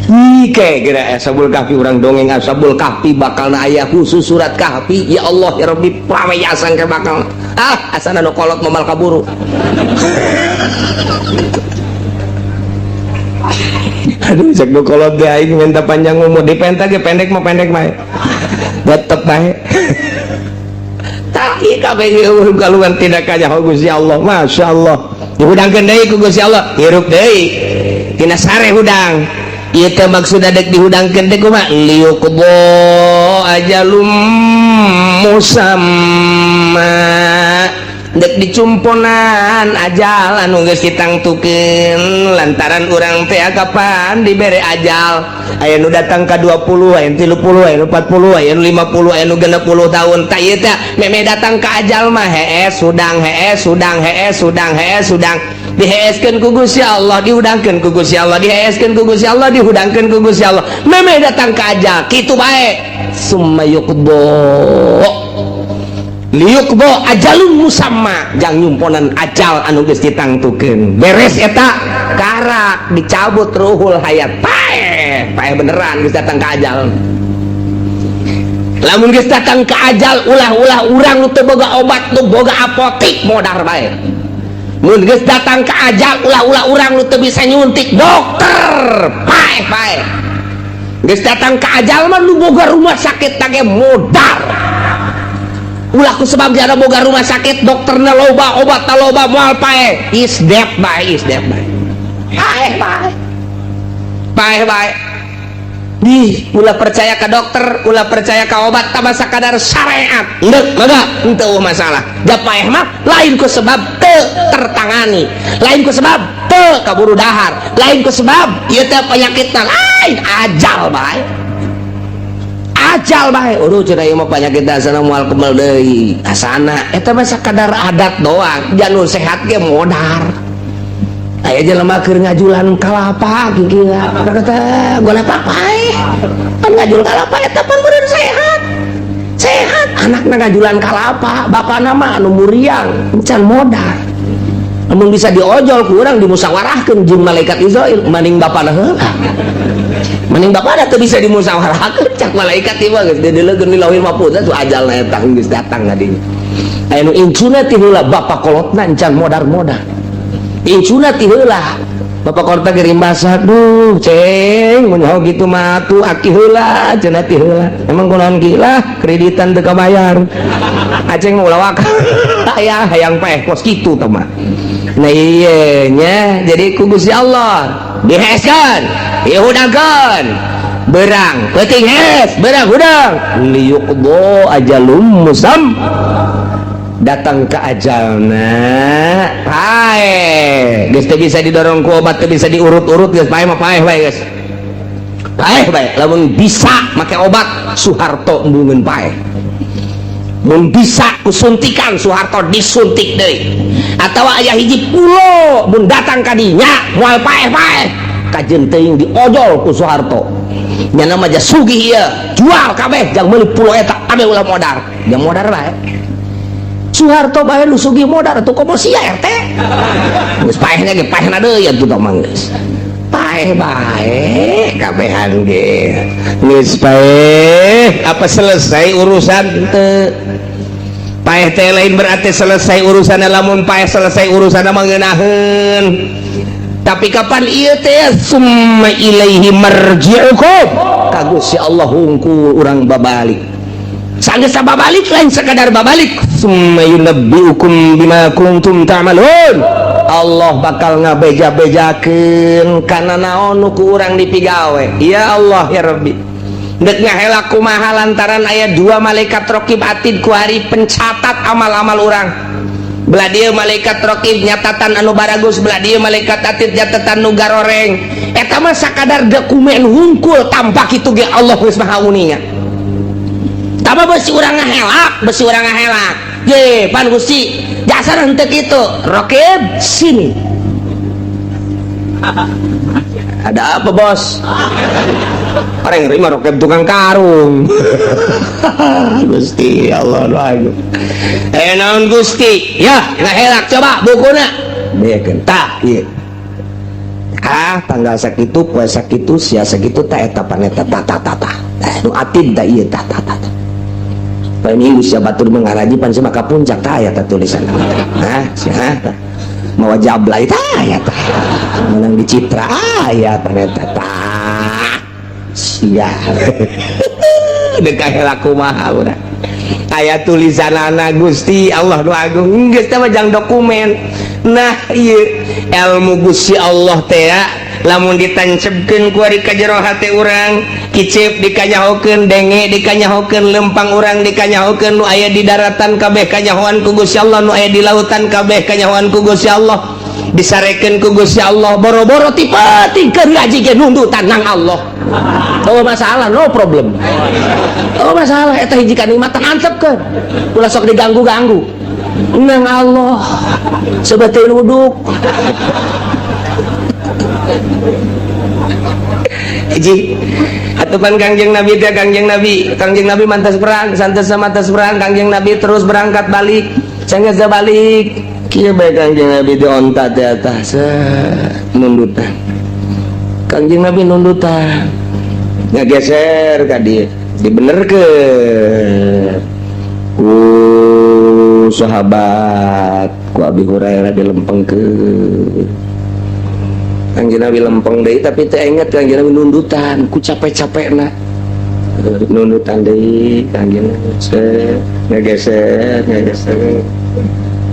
Ike geura Ashabul Kahfi urang dongeng Ashabul Kahfi bakalna aya khusus surat Kahfi. Ya Allah ya Rabbi paweyasan ke bakal asana nu kolot momal kaburu. Aduh cek nu kolot ge aing minta panjang umur dipenta ge pendek mah pendek mah tetep bae. Tapi kabeh kaluan tidak kaya Gusti Allah. Masya Allah dihudangkeun deui ku Gusti Allah hirup deui tina sare hudang. Ieu teh maksudna dek dihudangkeun teh kumaha liuqbo ajalum musamma dek dicumponan ajal anu geus ditangtukeun lantaran urang teh kapan dibere ajal aya nu datang ka 20 aya nu 30 aya nu 40 aya nu 50 aya nu 60 tahun tah ieu teh meme datang ka ajal mah hees sudang diheeskeun ku Gusti Allah dihudangkeun ku Gusti Allah diheeskeun ku Gusti Allah dihudangkeun ku Gusti Allah meme datang ka ajal kitu bae summa yuqdo liukbo ajalun musamma jang nyumponan ajal anu geus ditangtukeun beres eta karak dicabut ruhul hayat pae beneran geus datang ka ajal. Lamun geus datang ka ajal ulah-ulah urang nu teu boga obat nu boga apotik modar bae. Mun geus datang ka ajal ulah-ulah urang nu teu bisa nyuntik dokter pae. Geus datang ka ajal mah nu boga rumah sakit tage modar. Ulah aku sebab dia boga rumah sakit dokterna loba obatna loba moal pae is dead bae pae di ulah percaya ke dokter ulah percaya ke obat tambah sakadar syariat henteu masalah da paeh mah lain ku sebab teu tertangani lain ku sebab teu kaburu dahar lain ku sebab ieu teh penyakitna lain ajal bae uruh cenah ieu mah penyakit dasarna moal kemel deui asana eta mah sakadar adat doang jangan sehat ge modar aya jelema keur ngajulan kalapa gila kata golek papai kan ngajul kalapa eta pan bener sehat anakna ngajulan kalapa bapana mah anu muriang encan modar namun bisa diojol ku urang dimusawarahkeun jeung malaikat Israil maning bapana heula maning bapana teu bisa dimusawarahkeun cak malaikat ieu geus dideuleukeun di lauhil mahfuz tu ajalna eta geus datang ngadinya aya nu incuna ti heula bapa kolotna encan modar-modar incuna ti heula bapak korta kirim basak duh ceng mun gitu mah tuh aki heula cenah ti heula emang kunaon gila kreditan teu kabayar aceng mau lawak aya hayang paeh kos kitu tah mah nah ieu nya jadi ku Gusti Allah diheskeun dihudakeun berang peuting hes berang hudang liyuqdo ajalum musam datang ke ajalna paeh geus teu bisa didorong ku obat teu bisa diurut-urut geus paeh mah paeh bae geus paeh bae lamun bisa make obat Soeharto embungeun paeh mun bisa ku suntikan Soeharto disuntik deui atawa aya hiji pulo mun datang ka dinya moal paeh kajeun teuing diojol ku Soeharto nya nama aja sugih ieu jual kabeh jang meuli pulo eta kabeh ulah modar jang modar bae Soeharto bae nu sugih modar atuh komo sia RT geus paehna ge paehna deui atuh tah mah geus paeh bae kabehan ge geus paeh apa selesai urusan teu paeh teh lain berarti selesai urusan lamun paeh selesai urusan mah ngeunaheun tapi kapan ieu teh summa ilaihi marji'ukum ka Gusti Allah hungkul urang babalik sanggeus babalik lain sekadar babalik summa yunabbiukum bima kuntum ta'malun Allah bakal ngabeja-bejakeun kana naon nu ku urang dipigawe ya Allah ya Rabbi deuk ngahelak kumaha lantaran aya dua malaikat raqib atid ku hari pencatat amal-amal urang belah dieu malaikat raqib nyatatan anu baragus belah dieu malaikat atid nyatatan nu garoreng eta mah sakadar dokumen hungkul tanpa kitu ge Allah geus maha uninya tapi besi urang ngahelak ye pan Gusti dasar henteu kitu raqib sini ada apa bos orang terima raqib tukang karung Gusti Allah doaku naon Gusti ya ngahelak coba bukuna bekeun tah ieu tanggal sakitu poe sakitu sia sakitu tah eta paneta tah nu atid da ieu tah ini usia batur mengaraji pan maka puncak tah aya tulisan sia mawa jablay tah aya tah menang dicitra aya paneta tah sia deuk kahelak kumaha urang aya tulisanana Gusti Allah nu agung geus teh jang dokumen nah ieu ilmu Gusti Allah teh lamun ditancepkeun ku ari ka jero hate urang kicip dikanyahokeun denge dikanyahokeun lempang urang dikanyahokeun nu aya di daratan kabeh kanyahoan ku Gusti Allah nu aya di lautan kabeh kanyahoan ku Gusti Allah disarekeun ku Gusti Allah boro-boro ti penting keur ngaji ge nundutan nang Allah oh masalah no problem oh masalah eta hiji kalimatan antepkeun ulah sok diganggu-ganggu nang Allah sebetulna uduk hiji atupan Kangjeng Nabi teh Kangjeng Nabi mantas perang santos mantas perang Kangjeng Nabi terus berangkat balik sanggeus balik kieu bae Kangjeng Nabi di onta teh atas nundutan Kangjeng Nabi nundutan ngageser ka dieu dibenerkeun ku sahabat ku Abi Hurairah dilempengkeun Kangjeng Nabi lempeng deui tapi teu inget Kangjeng Nabi nundutan ku capek-capekna nunutan deui kanjeng ngegeser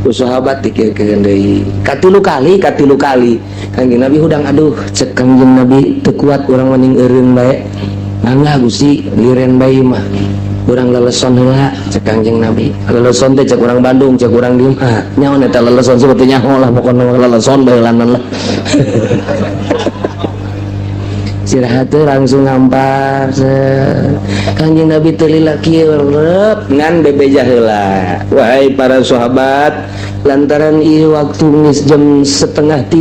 ku sahabat dikirkeun deui katilu kali kanjeng Nabi hudang aduh cek kanjeng Nabi teu kuat urang mending eureun bae mangga Gusti liren bae mah urang leleson heula cek kanjeng Nabi leleson teh cek urang Bandung cek urang dieu mah nyaon eta leleson sebetulnya lah pokona leleson bae lanan lah istirahat langsung ngampar kanjeng Nabi telila kieu rep ngan bebeja heula wahai para sahabat lantaran ieu waktu geus jam 2:30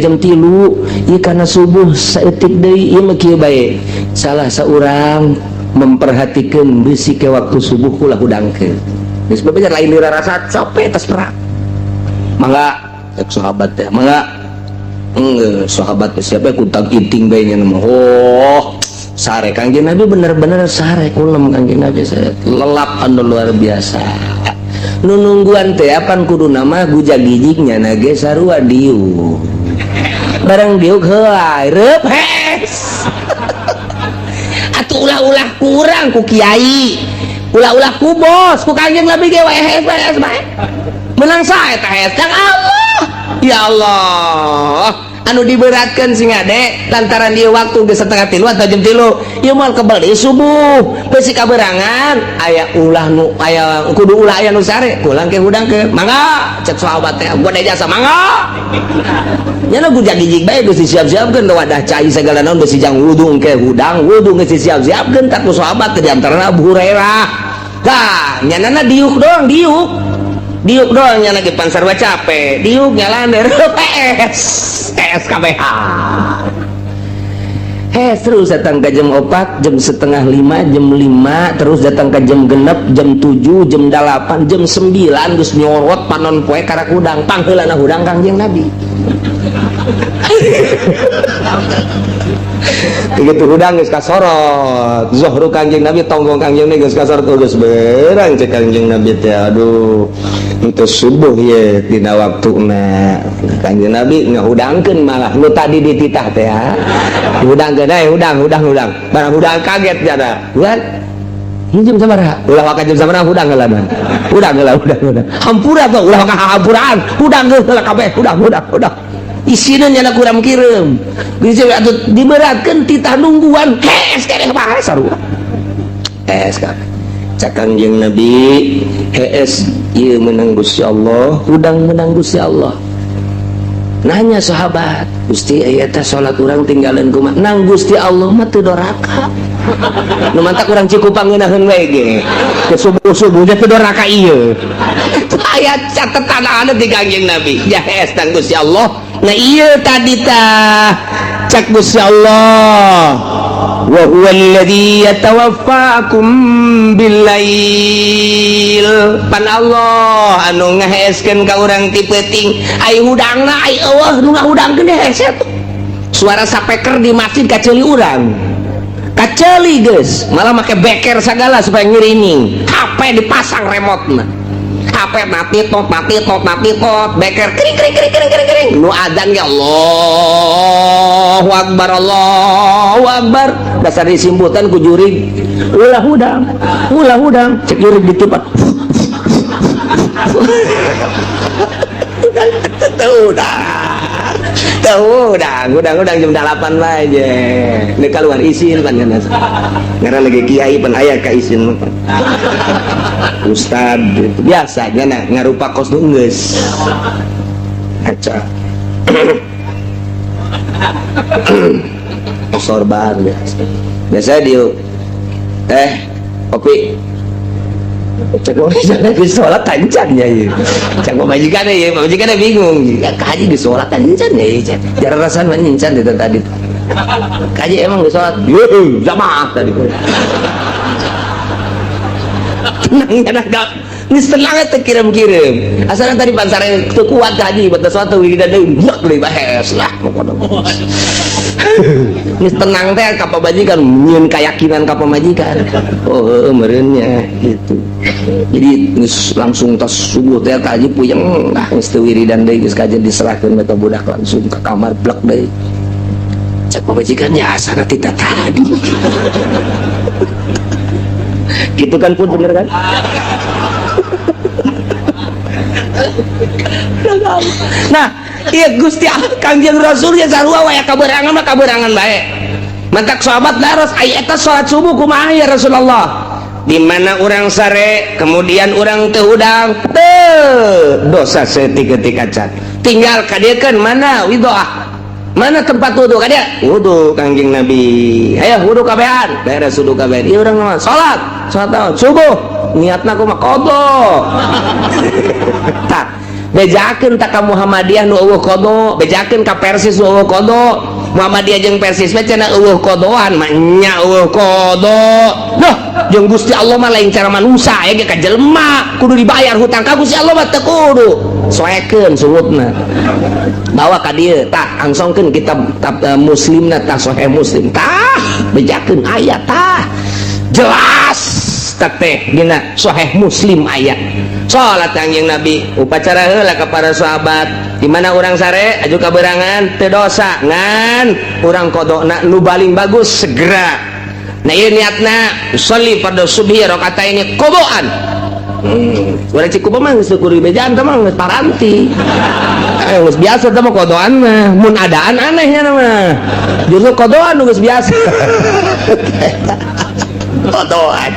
jam 3 ieu kana subuh saeutik deui ieu mah kieu bae salah saurang memperhatikan bisi ke waktu subuh kula hudangkeun geus bebeja lain dirarasa capek tas perang mangga cek sahabat teh mangga sahabat siapa kutang iting bayinya nama sare kanjeng Nabi bener-bener sare kulem kanjeng Nabi saya lelap anu luar biasa nu nungguan teh apan kudu nama gujag gijignya nage sarua diuk bareng diuk heula reup hes atuh ulah-ulah kurang ku kiai ulah-ulah ku bos ku kanjeng Nabi ge wae hes bae menang sae teh hes Kang Allah ya Allah anu diberatkan sing ade lantaran dia waktu geus 2:30 atau jam 3 ieu moal kebeli subuh besi kaberangan aya ulah nu aya kudu ulah aya nu sare kulang ke hudang ke mangga cek sahabat teh gua jasa mangga nya nu gujag gijig bae geus disiap-siapkeun wadah cai segala naon geus sijang wudu ke hudang wudu geus disiap-siapkeun tak ku sahabat di antarana Abu Hurairah tah nyanana diuk doang diuk doang nya lagi pansar capek diuk nyalan dari PS KBH terus datang ke jam 4 jam 4:30 jam 5 terus datang ke jam genep jam 7 jam 8 jam 9 geus nyorot panon poe karak hudang pangheulana hudang kanjeng Nabi begitu hudang geus kasorot zuhru kanjeng Nabi tonggong kanjeng Nabi geus kasorot geus beurang cek kanjeng Nabi teh aduh untuk subuh ya dina waktuna kanjeng Nabi ngahudangkeun malah nu tadi dititah teh ya hudangkeun hudang barang hudang kaget jada bukan ini jam sabaraha ulah waka jam sabaraha hudang heula hudang hampura tuh ulah waka hampuraan hudang heula kabeh hudang isina nyana kurang kirim bisa atuh diberatkeun titah nungguan hes keneh bae sarua hes kabeh cak kanjeng Nabi hes ieu meunang Gusti Allah hudang meunang Gusti Allah nanya sahabat Gusti aya teh salat urang tinggalan kumaha nang Gusti Allah mah teu doraka nu mantak urang Cikupang ngeunaheun we ge ke subuh-subuh teh teu doraka ieu aya catetan anu di kanjeng Nabi jahes nang Gusti Allah nah iya tadi tah cak Gusti Allah wa huwa alladzi yatawaffakum billail pan Allah anu ngaheeskeun ka urang ti peuting ai hudangna ai eueuh nu ngahudangkeun hese suara sapeker di masjid kaceuli urang kaceuli geus malah make beker sagala supaya ngirining HP dipasang remote-na HP mati tot beker kering nu adzan ya Allahu akbar dasar disimputan ku jurig ulah hudang cek jurig ditipat udang jam 8 aja ini keluar izin kan karena lagi kiai pan aya ka izin ustad itu biasanya ngarupa kos nunggeus aca sorban biasa dia teh kopi cek majikan di sholat tancan ya cek majikan bingung kaji di sholat tancan ya jarang rasan menyencan itu tadi kaji emang di sholat jamaah tadi tenang ini senang itu kirim asalnya tadi pansarnya itu kuat kaji buat sesuatu tidak ada blok lebih bahas lah ini tenang teh kapal majikan nyun keyakinan kapal majikan merenya gitu jadi langsung tas subuh teh kaji puyeng lah geus teu wiridan deui geus kajian diserahkeun eta budak langsung ke kamar blok deui cek pemajikan ya asana tidak tadi gitu kan pun bener kan. Nah iya Gusti Kangjeng Rasul ya sarua waya kaberangan mah kaberangan bae mantak sahabat daros ayat salat subuh kumaha ya Rasulullah di mana orang sare kemudian orang tehudang dosa setika cat tinggal kadiekeun mana widoah mana tempat wudu kadia wudu Kangjeng Nabi ayo wudu kabehan beres wudu kabehan ieu urang mah salat naon subuh niatna kumaha qada tah bejakeun tak ka Muhammadiyah nu eueuh qada bejakeun ka Persis nu eueuh qada Muhammadiyah jeung Persis mah cenah eueuh qadaan mah nya eueuh qada noh jeung Gusti Allah mah lain cara manusia ya ka jelema kudu dibayar hutang ka Gusti Allah mah teu kudu soekeun sungutna bawa ka dieu tah angsongkeun kitab muslimna tah sahih muslim tah bejakeun aya tah jelas teh dina sahih muslim aya salat Kangjeng Nabi upacara heula ka para sahabat di mana urang sare aju kaberangan teu dosa ngan urang qodona nu baling bagus segera nah ieu niatna sholli fardhu subhi rakaataini qadaan urang cikupa mah geus syukuri bejaan teh mah geus paranti geus biasa teh mah qadaan mah mun adaan anehnya mah justru qadaan geus biasa qadaan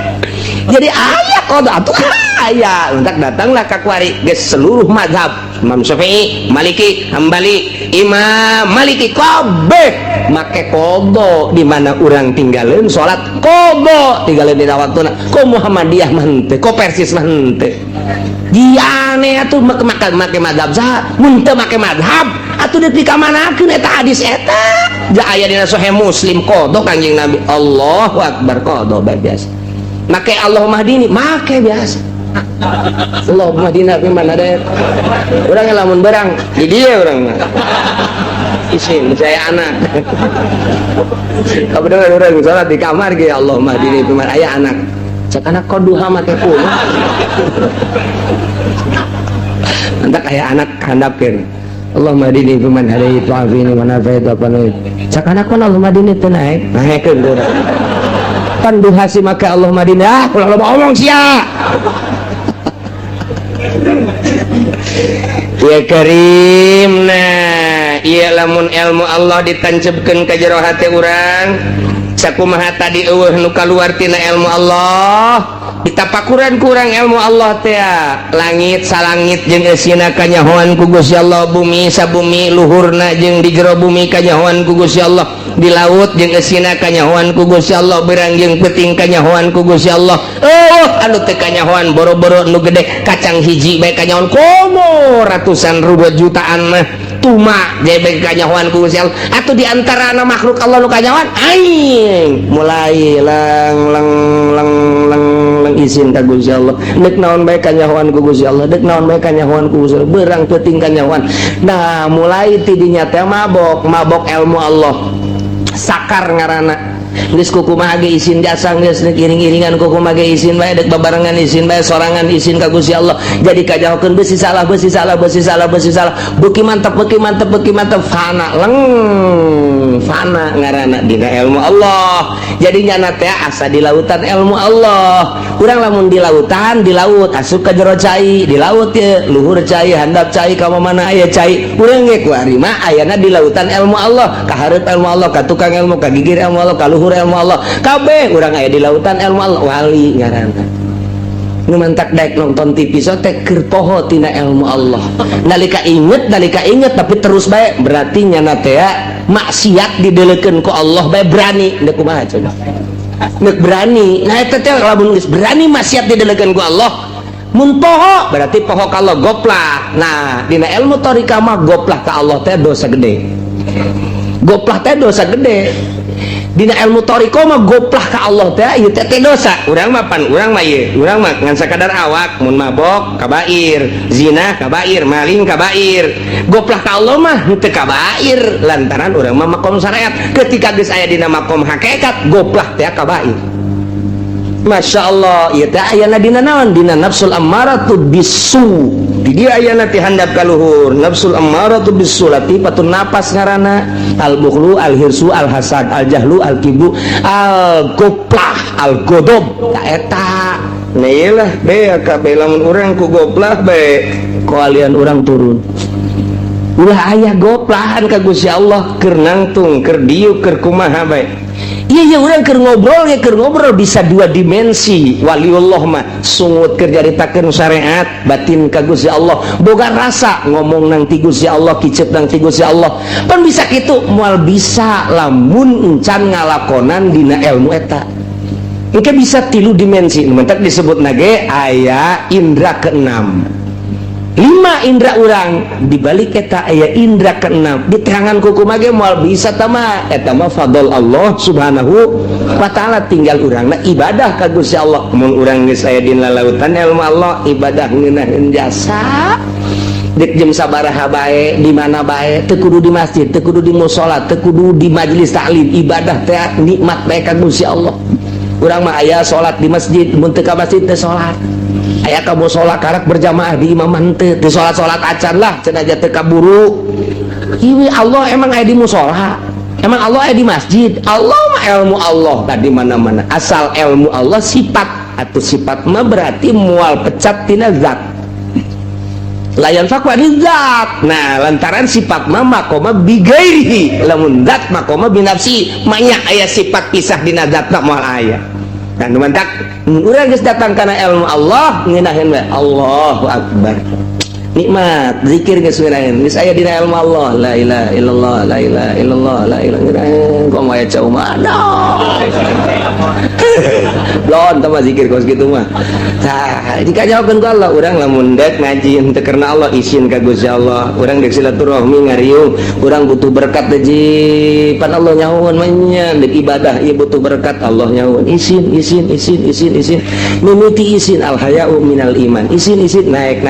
jadi ayah qada atuh aya untak datanglah ka kuari geus seluruh mazhab Imam Syafi'i, Maliki, Hambali, Imam Maliki kabeh make qada di mana urang tinggalin salat qada tinggalin dina waktuna ko Muhammadiyah mah henteu ko Persis mah henteu diane atuh make mazhab saha mun teu make mazhab atuh deuk dikamanakeun eta hadis eta ja aya dina sahih Muslim qada Kangjeng Nabi Allahu akbar qada biasa make Allahumma hdini make biasa Allahumma hdina fi man hadayt urang lamun berang di dieu urang mah isin saya anak kabeneran urang salat di kamar ge Allahumma hdini fi man aya anak cek anak koduha make kumaha antak aya anak handapkeun Allahumma hdini fi man hadayt wa afini wa nafa'it wa panait cek anak pun Allahumma hdini teu naekeun urang kan duha si maka Allahumma hdini ulah loba omong sia ya karim nah iya lamun ilmu Allah ditancapkeun ka jero hati urang sakumaha tadi eueuh nu kaluar tina ilmu Allah ditapakuran kurang ilmu Allah teh langit salangit jeung eusina kanyahoan ku Gusti Allah bumi sabumi luhurna jeung di jero bumi kanyahoan ku Gusti Allah di laut jeung eusina kanyahoan ku Gusti Allah berang jeung peuting kanyahoan ku Gusti Allah anu teu kanyahoan boro-boro nu gede kacang hiji bae kanyahoan komo ratusan ribu jutaan mah tuma jadi bae kanyahoan ku Gusti Allah atuh di antarana makhluk Allah nu kanyahoan aing mulai lang izin ka Gusti Allah deuk naon bae kanyahoan ku Gusti Allah deuk naon bae kanyahoan ku Gusti Allah berang peuting kanyahoan nah mulai ti dinya teh mabok ilmu Allah sakar ngaranna geus kukumaha ge izin jasa geus iring-iringan kukumaha ge izin bae deuk babarengan izin bae sorangan izin ka Gusti Allah jadi kajahokeun beusi salah beuki mantep fana fana ngaranna dina ilmu Allah jadi nyana teh asa di lautan ilmu Allah urang lamun di lautan di laut asup ka jero cai di laut ye luhur cai handap cai ka mana aya cai urang ge kuari mah ayana di lautan ilmu Allah ka hareup ilmu Allah ka tukang ilmu ka gigir ilmu Allah ka luhur ilmu Allah kabeh urang aya di lautan ilmu Allah wali ngaranna nu mantak daek nonton TV so teh keur poho tina ilmu Allah nalika inget tapi terus bae berarti nyana teh maksiat didelekeun ku Allah bae berani deuk kumaha coba deuk berani nah eta teh lamun geus berani maksiat didelekeun ku Allah mun poho berarti poho ka Allah goplah nah dina ilmu thariqah mah goplah ka Allah teh dosa gede goplah teh dosa gede dina ilmu thariqah mah goplah ka Allah teh ieu teh dosa urang mah pan urang mah ieu urang mah ngan sakadar awak mun mabok kabair zina kabair maling kabair goplah ka Allah mah teu kabair lantaran urang mah makom syariat ketika geus aya dina makom hakikat goplah teh kabair Masya Allah, iya teh ayana dina naon, dina nafsul ammaratu bisu. Di dia ayana ti handap kaluhur nafsul ammaratu bisu, latifatun napas ngaranna, al bukhlu, al hirsu, al hasad, al jahlu, al kibru, al goplah, al godob. Ta eta nailah be ka lamun urang ku goplah be kalian urang turun. Ulah ayah goplahan ka Gusti Allah keur nangtung, keur diuk, keur kumaha bae. Iya urang keur ngobrol ya, keur ngobrol bisa dua dimensi. Waliullah mah sungut keur jaritakeun syariat, batin ka Gusti Allah, boga rasa ngomong nang ti Gusti Allah, kicet nang ti Gusti Allah. Pan bisa kitu, moal bisa lamun encan ngalakonan dina ilmu eta. Engke bisa tilu dimensi, mentak disebut nage aya indra keenam. 5 indra urang dibalik eta aya indra keenam diterangan kuku mage moal bisa tama eta mah fadl Allah subhanahu wa ta'ala, tinggal urangna ibadah ka Gusti Allah. Mun urang geus aya dina lautan ilmu Allah, ibadah ngeunaheun jasa dek jam sabaraha bae di mana bae, teu kudu di masjid, teu kudu di mushola, teu kudu di majelis taklim, ibadah teh nikmat bae ka Gusti Allah. Urang mah aya salat di masjid, mun teu ka masjid teu salat. Aya ka mushola karak berjamaah di imaman teu salat acan lah cenah aja teu kaburu. Ieu Allah emang aya di mushola, emang Allah aya di masjid. Allah mah ilmu Allah tadi mana-mana. Asal ilmu Allah sifat, atuh sifat mah berarti moal pecat tina zat. Layan fakwa di zat. Nah, lantaran sifat mah makoma bigairihi, lamun zat makoma binafsi. Manya aya sifat pisah dina zat moal aya. Dan mantak urang geus datang kana ilmu Allah ngeunaheun we Allahu akbar. Nikmat zikir geus ngeunaheun geus aya dina ilmu Allah, la ilaha illallah, la ilaha illallah, la ilaha illallah. Kok aya cau mah lon tama zikir kos kitu mah. Tah dikajawakeun ku Allah, urang lamun dek ngaji teu karena Allah izin ka Gusti Allah, urang dek silaturahmi ngariung, urang butuh berkat deui pan Allah nyahoon manya dek ibadah ieu butuh berkat Allah nyahoon izin mimiti izin al haya'u minal iman, izin naik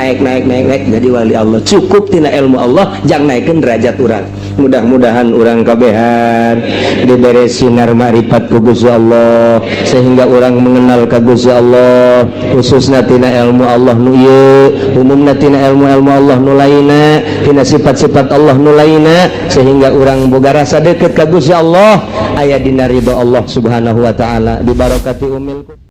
jadi wali Allah. Cukup tina ilmu Allah jang naikeun derajat urang. Mudah-mudahan urang kabehan dibere sinar ma'rifat ku Gusti Allah sehingga orang mengenal ka Gusti Allah, khususna tina ilmu Allah nu ieu, umumna tina ilmu-ilmu Allah nu lainna, tina sifat-sifat Allah nu lainna, sehingga orang boga rasa deukeut ka Gusti Allah aya dina ridho Allah subhanahu wa ta'ala. Di barakati umil